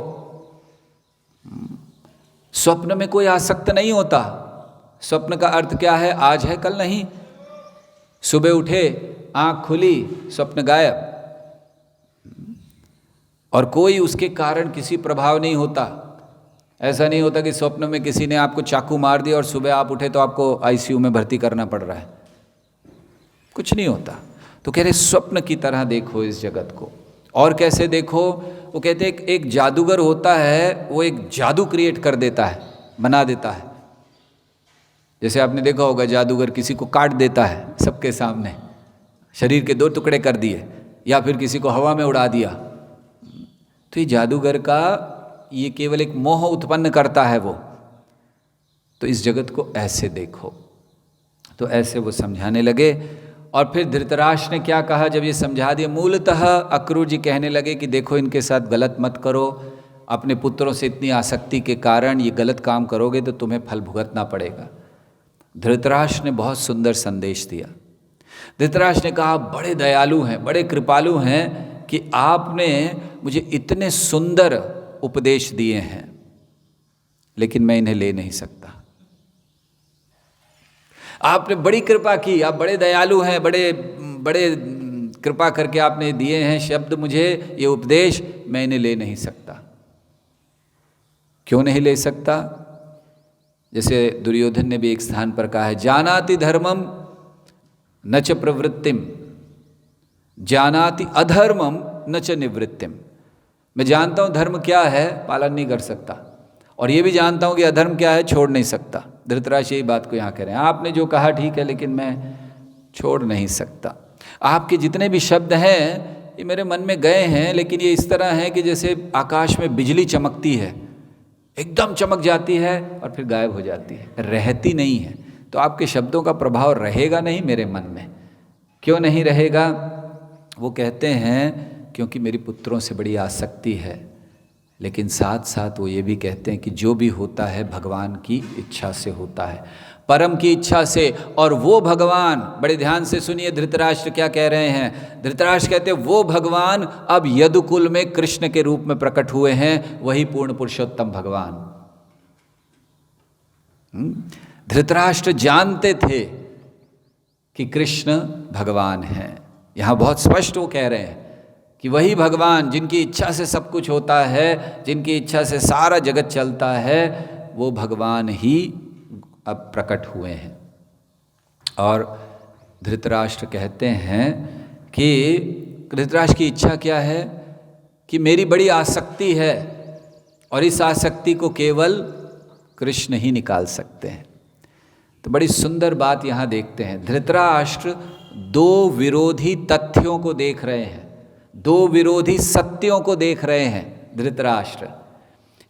स्वप्न में कोई आसक्त नहीं होता। स्वप्न का अर्थ क्या है? आज है कल नहीं। सुबह उठे, आँख खुली, स्वप्न गायब, और कोई उसके कारण किसी प्रभाव नहीं होता। ऐसा नहीं होता कि स्वप्न में किसी ने आपको चाकू मार दिया और सुबह आप उठे तो आपको आईसीयू में भर्ती करना पड़ रहा है, कुछ नहीं होता। तो कह रहे स्वप्न की तरह देखो इस जगत को। और कैसे देखो? वो कहते हैं एक जादूगर होता है, वो एक जादू क्रिएट कर देता है, बना देता है। जैसे आपने देखा होगा, जादूगर किसी को काट देता है सबके सामने, शरीर के 2 टुकड़े कर दिए, या फिर किसी को हवा में उड़ा दिया। तो ये जादूगर का ये केवल एक मोह उत्पन्न करता है वो। तो इस जगत को ऐसे देखो। तो ऐसे वो समझाने लगे। और फिर धृतराष्ट्र ने क्या कहा जब ये समझा दिया? मूलतः अक्रूर जी कहने लगे कि देखो इनके साथ गलत मत करो, अपने पुत्रों से इतनी आसक्ति के कारण ये गलत काम करोगे तो तुम्हें फल भुगतना पड़ेगा। धृतराष्ट्र ने बहुत सुंदर संदेश दिया। धृतराष्ट्र ने कहा, बड़े दयालु हैं, बड़े कृपालु हैं कि आपने मुझे इतने सुंदर उपदेश दिए हैं, लेकिन मैं इन्हें ले नहीं सकता। आपने बड़ी कृपा की, आप बड़े दयालु हैं, बड़े कृपा करके आपने दिए हैं शब्द मुझे, ये उपदेश, मैं इन्हें ले नहीं सकता। क्यों नहीं ले सकता? जैसे दुर्योधन ने भी एक स्थान पर कहा है, जानाति धर्मम न च प्रवृत्तिम, जानाति अधर्मम न च निवृत्तिम। मैं जानता हूँ धर्म क्या है, पालन नहीं कर सकता, और ये भी जानता हूँ कि अधर्म क्या है, छोड़ नहीं सकता। धृतराष्ट्र यही बात को यहाँ कह रहे हैं, आपने जो कहा ठीक है, लेकिन मैं छोड़ नहीं सकता। आपके जितने भी शब्द हैं ये मेरे मन में गए हैं, लेकिन ये इस तरह है कि जैसे आकाश में बिजली चमकती है, एकदम चमक जाती है और फिर गायब हो जाती है, रहती नहीं है। तो आपके शब्दों का प्रभाव रहेगा नहीं मेरे मन में। क्यों नहीं रहेगा? वो कहते हैं क्योंकि मेरी पुत्रों से बड़ी आसक्ति है, लेकिन साथ साथ वो ये भी कहते हैं कि जो भी होता है भगवान की इच्छा से होता है, परम की इच्छा से। और वो भगवान, बड़े ध्यान से सुनिए धृतराष्ट्र क्या कह रहे हैं। धृतराष्ट्र कहते हैं वो भगवान अब यदुकुल में कृष्ण के रूप में प्रकट हुए हैं, वही पूर्ण पुरुषोत्तम भगवान। धृतराष्ट्र जानते थे कि कृष्ण भगवान हैं। यहाँ बहुत स्पष्ट वो कह रहे हैं कि वही भगवान जिनकी इच्छा से सब कुछ होता है, जिनकी इच्छा से सारा जगत चलता है, वो भगवान ही अब प्रकट हुए हैं। और धृतराष्ट्र कहते हैं कि धृतराष्ट्र की इच्छा क्या है कि मेरी बड़ी आसक्ति है और इस आसक्ति को केवल कृष्ण ही निकाल सकते हैं। तो बड़ी सुंदर बात यहाँ देखते हैं, धृतराष्ट्र दो विरोधी तथ्यों को देख रहे हैं, दो विरोधी सत्यों को देख रहे हैं धृतराष्ट्र।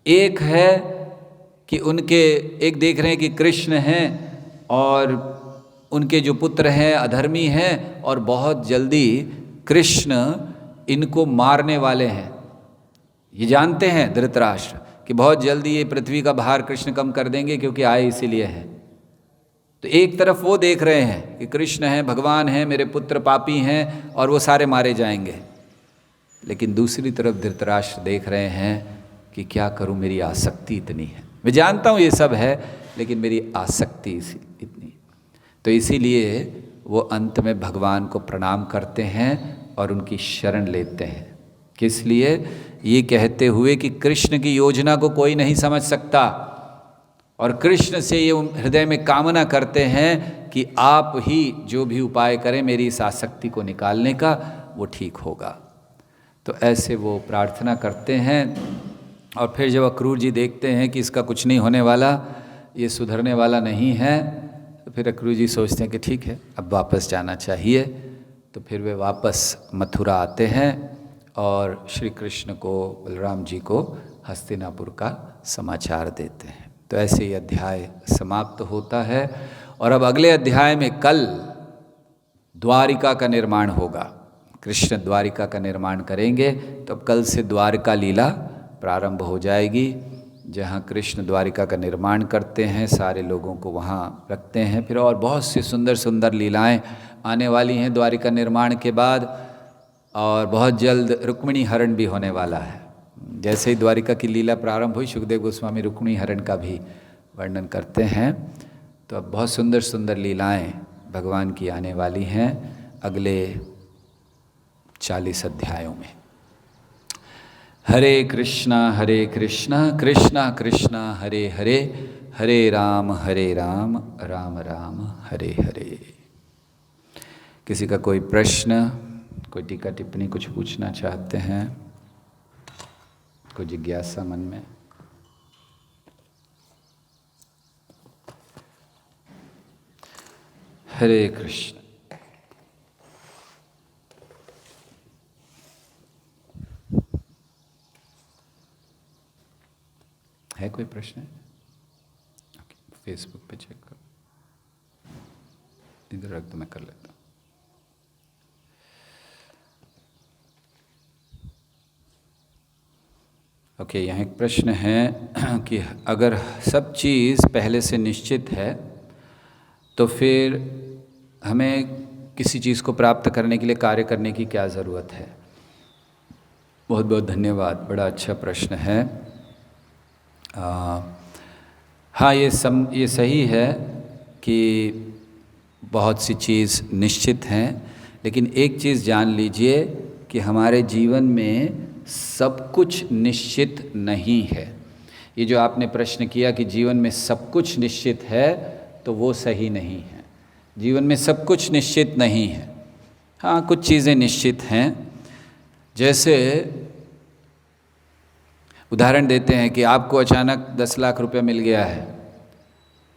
एक है कि उनके, एक देख रहे हैं कि कृष्ण हैं और उनके जो पुत्र हैं अधर्मी हैं, और बहुत जल्दी कृष्ण इनको मारने वाले हैं। ये जानते हैं धृतराष्ट्र कि बहुत जल्दी ये पृथ्वी का भार कृष्ण कम कर देंगे, क्योंकि आए इसीलिए हैं। तो एक तरफ वो देख रहे हैं कि कृष्ण हैं, भगवान हैं, मेरे पुत्र पापी हैं और वो सारे मारे जाएंगे। लेकिन दूसरी तरफ धृतराष्ट्र देख रहे हैं कि क्या करूं, मेरी आसक्ति इतनी है, मैं जानता हूं ये सब है, लेकिन मेरी आसक्ति इतनी। तो इसीलिए वो अंत में भगवान को प्रणाम करते हैं और उनकी शरण लेते हैं। किस लिए? ये कहते हुए कि कृष्ण की योजना को कोई नहीं समझ सकता, और कृष्ण से ये हृदय में कामना करते हैं कि आप ही जो भी उपाय करें मेरी इस आसक्ति को निकालने का, वो ठीक होगा। तो ऐसे वो प्रार्थना करते हैं। और फिर जब अक्रूर जी देखते हैं कि इसका कुछ नहीं होने वाला, ये सुधरने वाला नहीं है, तो फिर अक्रूर जी सोचते हैं कि ठीक है, अब वापस जाना चाहिए। तो फिर वे वापस मथुरा आते हैं और श्री कृष्ण को, बलराम जी को हस्तिनापुर का समाचार देते हैं। तो ऐसे ही अध्याय समाप्त होता है। और अब अगले अध्याय में कल द्वारिका का निर्माण होगा, कृष्ण द्वारिका का निर्माण करेंगे। तो अब कल से द्वारिका लीला प्रारंभ हो जाएगी, जहाँ कृष्ण द्वारिका का निर्माण करते हैं, सारे लोगों को वहाँ रखते हैं। फिर और बहुत सी सुंदर सुंदर लीलाएं आने वाली हैं द्वारिका निर्माण के बाद, और बहुत जल्द रुक्मिणी हरण भी होने वाला है। जैसे ही द्वारिका की लीला प्रारंभ हुई, सुखदेव गोस्वामी रुक्मिणी हरण का भी वर्णन करते हैं। तो अब बहुत सुंदर सुंदर लीलाएं भगवान की आने वाली हैं अगले 40 अध्यायों में। हरे कृष्णा कृष्णा कृष्णा हरे हरे, हरे राम राम राम हरे हरे। किसी का कोई प्रश्न, कोई टीका टिप्पणी, कुछ पूछना चाहते हैं, कोई जिज्ञासा मन में? हरे कृष्ण। है कोई प्रश्न? फेसबुक पे चेक करो, इधर रख दो, मैं कर लेता हूँ। ओके, यहाँ एक प्रश्न है कि अगर सब चीज़ पहले से निश्चित है तो फिर हमें किसी चीज़ को प्राप्त करने के लिए कार्य करने की क्या ज़रूरत है? बहुत बहुत धन्यवाद, बड़ा अच्छा प्रश्न है। हाँ, ये सही है कि बहुत सी चीज़ निश्चित हैं, लेकिन एक चीज़ जान लीजिए कि हमारे जीवन में सब कुछ निश्चित नहीं है। ये जो आपने प्रश्न किया कि जीवन में सब कुछ निश्चित है, तो वो सही नहीं है। जीवन में सब कुछ निश्चित नहीं है। हाँ, कुछ चीज़ें निश्चित हैं। जैसे उदाहरण देते हैं कि आपको अचानक 10 लाख रुपया मिल गया है,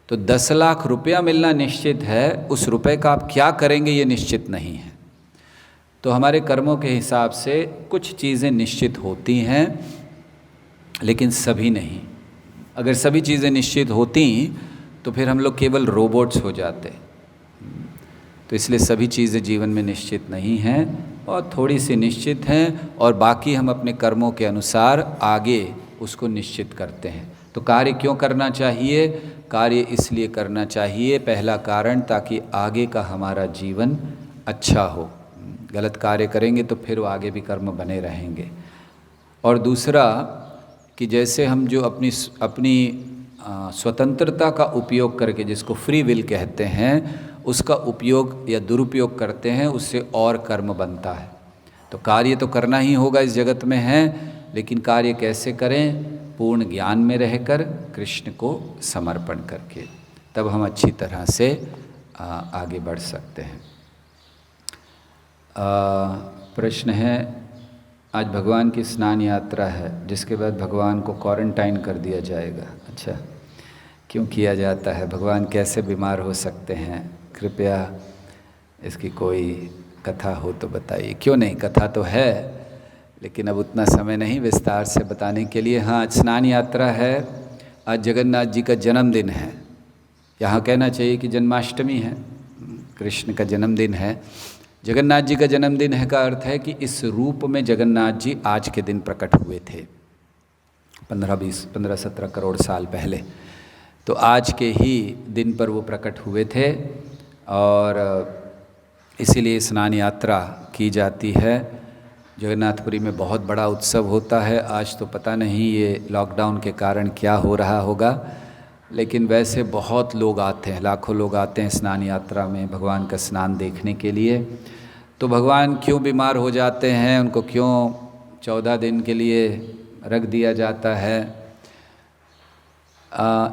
तो 10 लाख रुपया मिलना निश्चित है, उस रुपए का आप क्या करेंगे ये निश्चित नहीं है। तो हमारे कर्मों के हिसाब से कुछ चीज़ें निश्चित होती हैं, लेकिन सभी नहीं। अगर सभी चीज़ें निश्चित होती तो फिर हम लोग केवल रोबोट्स हो जाते। तो इसलिए सभी चीज़ें जीवन में निश्चित नहीं हैं, और थोड़ी सी निश्चित हैं, और बाकी हम अपने कर्मों के अनुसार आगे उसको निश्चित करते हैं। तो कार्य क्यों करना चाहिए? कार्य इसलिए करना चाहिए, पहला कारण ताकि आगे का हमारा जीवन अच्छा हो। गलत कार्य करेंगे तो फिर वो आगे भी कर्म बने रहेंगे। और दूसरा कि जैसे हम जो अपनी स्वतंत्रता का उपयोग करके, जिसको फ्री विल कहते हैं, उसका उपयोग या दुरुपयोग करते हैं, उससे और कर्म बनता है। तो कार्य तो करना ही होगा, इस जगत में है, लेकिन कार्य कैसे करें? पूर्ण ज्ञान में रहकर, कृष्ण को समर्पण करके, तब हम अच्छी तरह से आगे बढ़ सकते हैं। प्रश्न है, आज भगवान की स्नान यात्रा है, जिसके बाद भगवान को क्वारंटाइन कर दिया जाएगा। अच्छा, क्यों किया जाता है? भगवान कैसे बीमार हो सकते हैं? कृपया इसकी कोई कथा हो तो बताइए। क्यों नहीं, कथा तो है, लेकिन अब उतना समय नहीं विस्तार से बताने के लिए। हाँ, आज स्नान यात्रा है, आज जगन्नाथ जी का जन्मदिन है। यहाँ कहना चाहिए कि जन्माष्टमी है, कृष्ण का जन्मदिन है। जगन्नाथ जी का जन्मदिन है का अर्थ है कि इस रूप में जगन्नाथ जी आज के दिन प्रकट हुए थे, 15-17 करोड़ साल पहले। तो आज के ही दिन पर वो प्रकट हुए थे, और इसीलिए स्नान यात्रा की जाती है। जगन्नाथपुरी में बहुत बड़ा उत्सव होता है। आज तो पता नहीं ये लॉकडाउन के कारण क्या हो रहा होगा, लेकिन वैसे बहुत लोग आते हैं, लाखों लोग आते हैं स्नान यात्रा में भगवान का स्नान देखने के लिए। तो भगवान क्यों बीमार हो जाते हैं, उनको क्यों 14 दिन के लिए रख दिया जाता है?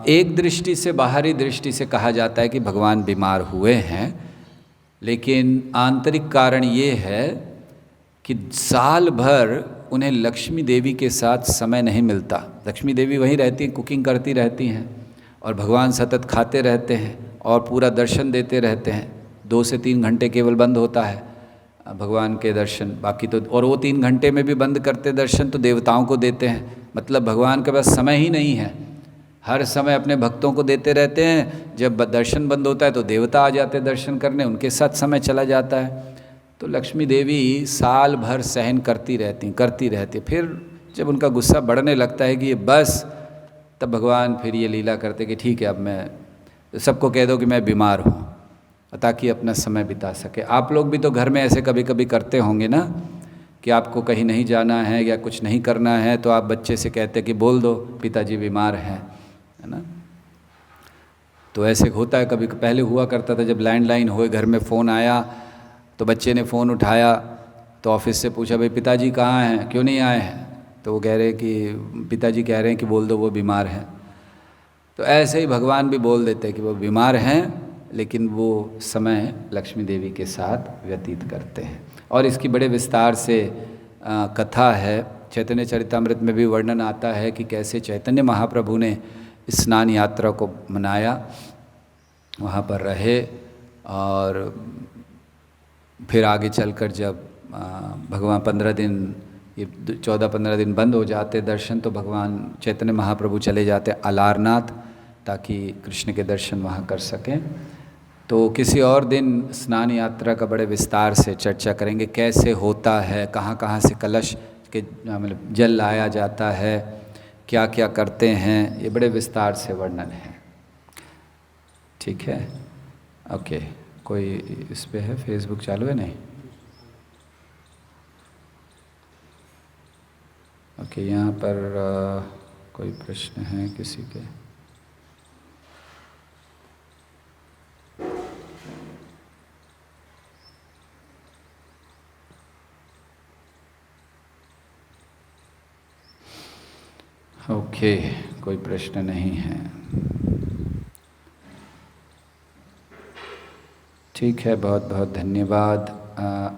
एक दृष्टि से, बाहरी दृष्टि से कहा जाता है कि भगवान बीमार हुए हैं, लेकिन आंतरिक कारण ये है कि साल भर उन्हें लक्ष्मी देवी के साथ समय नहीं मिलता। लक्ष्मी देवी वहीं रहती हैं, कुकिंग करती रहती हैं, और भगवान सतत खाते रहते हैं और पूरा दर्शन देते रहते हैं। 2 से 3 घंटे केवल बंद होता है भगवान के दर्शन, बाकी तो, और वो 3 घंटे में भी बंद करते दर्शन तो देवताओं को देते हैं। मतलब भगवान के पास समय ही नहीं है, हर समय अपने भक्तों को देते रहते हैं। जब दर्शन बंद होता है तो देवता आ जाते हैं दर्शन करने, उनके साथ समय चला जाता है। तो लक्ष्मी देवी साल भर सहन करती रहती। फिर जब उनका गुस्सा बढ़ने लगता है कि ये बस, तब भगवान फिर ये लीला करते कि ठीक है, अब मैं सबको कह दो कि मैं बीमार हूँ, ताकि अपना समय बिता सके। आप लोग भी तो घर में ऐसे कभी कभी करते होंगे ना, कि आपको कहीं नहीं जाना है या कुछ नहीं करना है, तो आप बच्चे से कहते कि बोल दो पिताजी बीमार हैं, है ना। तो ऐसे होता है, कभी पहले हुआ करता था, जब लैंडलाइन हुए, घर में फ़ोन आया तो बच्चे ने फ़ोन उठाया, तो ऑफिस से पूछा भाई पिताजी कहाँ हैं, क्यों नहीं आए हैं? तो वो कह रहे कि पिताजी कह रहे हैं कि बोल दो वो बीमार हैं। तो ऐसे ही भगवान भी बोल देते हैं कि वो बीमार हैं, लेकिन वो समय लक्ष्मी देवी के साथ व्यतीत करते हैं। और इसकी बड़े विस्तार से कथा है, चैतन्य चरितामृत में भी वर्णन आता है कि कैसे चैतन्य महाप्रभु ने स्नान यात्रा को मनाया, वहाँ पर रहे, और फिर आगे चलकर जब भगवान 15 दिन, ये 14-15 दिन बंद हो जाते दर्शन, तो भगवान चैतन्य महाप्रभु चले जाते अलारनाथ, ताकि कृष्ण के दर्शन वहाँ कर सकें। तो किसी और दिन स्नान यात्रा का बड़े विस्तार से चर्चा करेंगे, कैसे होता है, कहाँ कहाँ से कलश के मतलब जल लाया जाता है, क्या क्या करते हैं, ये बड़े विस्तार से वर्णन है। ठीक है, ओके। कोई इस पे है, फेसबुक चालू है? नहीं, ओके। यहाँ पर कोई प्रश्न है किसी के? ओके, कोई प्रश्न नहीं है। ठीक है, बहुत बहुत धन्यवाद।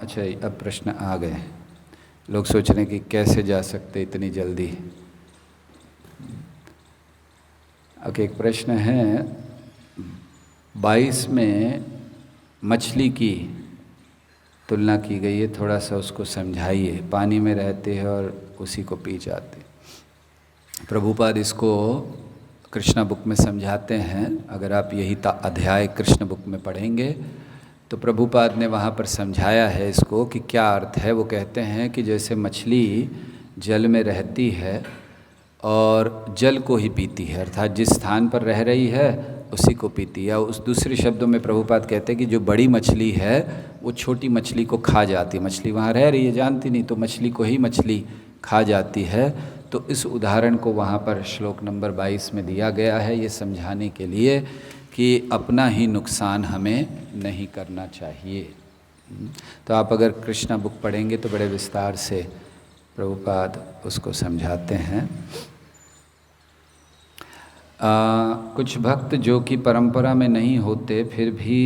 अच्छा, अब प्रश्न आ गए। लोग सोच रहे हैं कि कैसे जा सकते इतनी जल्दी। ओके, एक प्रश्न है, 22 में मछली की तुलना की गई है, थोड़ा सा उसको समझाइए। पानी में रहते हैं और उसी को पी जाते। प्रभुपाद इसको कृष्णा बुक में समझाते हैं। अगर आप यही अध्याय कृष्ण बुक में पढ़ेंगे तो प्रभुपाद ने वहाँ पर समझाया है इसको कि क्या अर्थ है। वो कहते हैं कि जैसे मछली जल में रहती है और जल को ही पीती है, अर्थात जिस स्थान पर रह रही है उसी को पीती है। उस दूसरे शब्दों में प्रभुपाद कहते हैं कि जो बड़ी मछली है वो छोटी मछली को खा जाती है। मछली वहाँ रह रही है, जानती नहीं, तो मछली को ही मछली खा जाती है। तो इस उदाहरण को वहाँ पर श्लोक नंबर 22 में दिया गया है, ये समझाने के लिए कि अपना ही नुकसान हमें नहीं करना चाहिए। तो आप अगर कृष्णा बुक पढ़ेंगे तो बड़े विस्तार से प्रभुपाद उसको समझाते हैं। कुछ भक्त जो कि परंपरा में नहीं होते फिर भी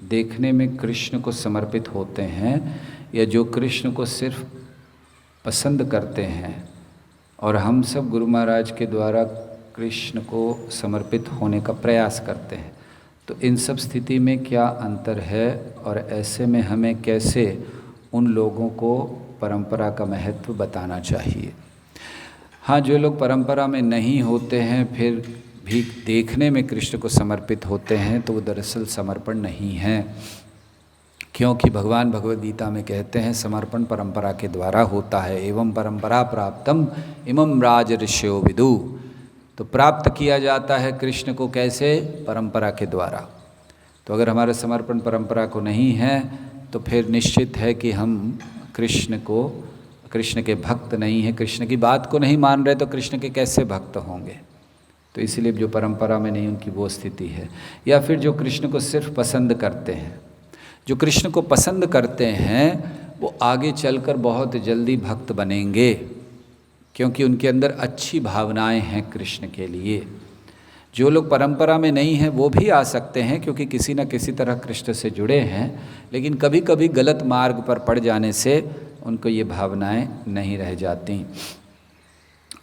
देखने में कृष्ण को समर्पित होते हैं, या जो कृष्ण को सिर्फ पसंद करते हैं, और हम सब गुरु महाराज के द्वारा कृष्ण को समर्पित होने का प्रयास करते हैं, तो इन सब स्थिति में क्या अंतर है और ऐसे में हमें कैसे उन लोगों को परंपरा का महत्व बताना चाहिए। हाँ, जो लोग परंपरा में नहीं होते हैं फिर भी देखने में कृष्ण को समर्पित होते हैं तो वो दरअसल समर्पण नहीं है, क्योंकि भगवान भगवद गीता में कहते हैं समर्पण परंपरा के द्वारा होता है। एवं परंपरा प्राप्तम इमं राज ऋषयो विदु। तो प्राप्त किया जाता है कृष्ण को कैसे? परंपरा के द्वारा। तो अगर हमारा समर्पण परंपरा को नहीं है तो फिर निश्चित है कि हम कृष्ण के भक्त नहीं हैं, कृष्ण की बात को नहीं मान रहे तो कृष्ण के कैसे भक्त होंगे। तो इसलिए जो परंपरा में नहीं उनकी वो स्थिति है। या फिर जो कृष्ण को सिर्फ पसंद करते हैं, जो कृष्ण को पसंद करते हैं वो आगे चलकर बहुत जल्दी भक्त बनेंगे, क्योंकि उनके अंदर अच्छी भावनाएं हैं कृष्ण के लिए। जो लोग परंपरा में नहीं हैं वो भी आ सकते हैं, क्योंकि किसी न किसी तरह कृष्ण से जुड़े हैं, लेकिन कभी कभी गलत मार्ग पर पड़ जाने से उनको ये भावनाएं नहीं रह जाती।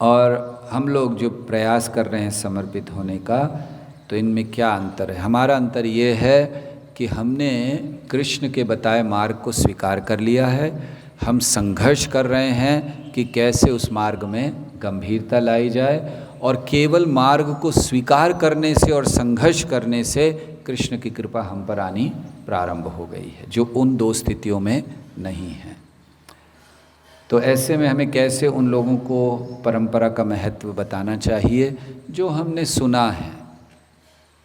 और हम लोग जो प्रयास कर रहे हैं समर्पित होने का, तो इनमें क्या अंतर है? हमारा अंतर ये है कि हमने कृष्ण के बताए मार्ग को स्वीकार कर लिया है। हम संघर्ष कर रहे हैं कि कैसे उस मार्ग में गंभीरता लाई जाए, और केवल मार्ग को स्वीकार करने से और संघर्ष करने से कृष्ण की कृपा हम पर आनी प्रारंभ हो गई है, जो उन दो स्थितियों में नहीं है। तो ऐसे में हमें कैसे उन लोगों को परंपरा का महत्व बताना चाहिए? जो हमने सुना है,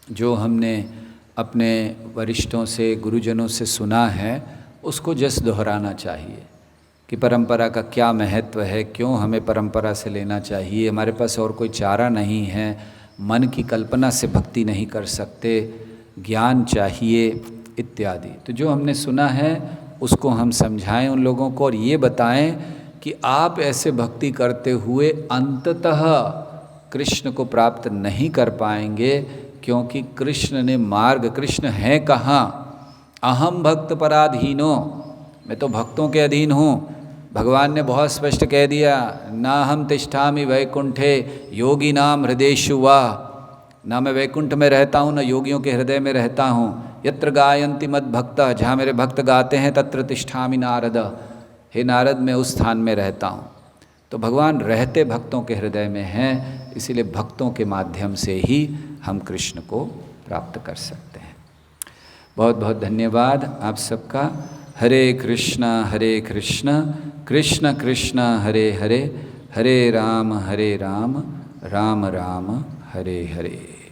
जो हमने अपने वरिष्ठों से, गुरुजनों से सुना है, उसको जस्ट दोहराना चाहिए कि परंपरा का क्या महत्व है, क्यों हमें परंपरा से लेना चाहिए, हमारे पास और कोई चारा नहीं है, मन की कल्पना से भक्ति नहीं कर सकते, ज्ञान चाहिए इत्यादि। तो जो हमने सुना है उसको हम समझाएं उन लोगों को, और ये बताएं कि आप ऐसे भक्ति करते हुए अंततः कृष्ण को प्राप्त नहीं कर पाएंगे, क्योंकि कृष्ण ने मार्ग, कृष्ण है कहाँ? अहम भक्त पराधीनो, मैं तो भक्तों के अधीन हूँ। भगवान ने बहुत स्पष्ट कह दिया, ना हम तिष्ठामि वैकुंठे योगी नाम हृदयेषु वा। ना मैं वैकुंठ में रहता हूँ, ना योगियों के हृदय में रहता हूँ। यत्र गायन्ति मद भक्त, जहाँ मेरे भक्त गाते हैं, तत्र तिष्ठामि नारद। हे नारद, मैं उस स्थान में रहता हूँ। तो भगवान रहते भक्तों के हृदय में हैं, इसीलिए भक्तों के माध्यम से ही हम कृष्ण को प्राप्त कर सकते हैं। बहुत बहुत धन्यवाद आप सबका। हरे कृष्णा कृष्ण कृष्ण हरे हरे, हरे राम राम राम हरे हरे।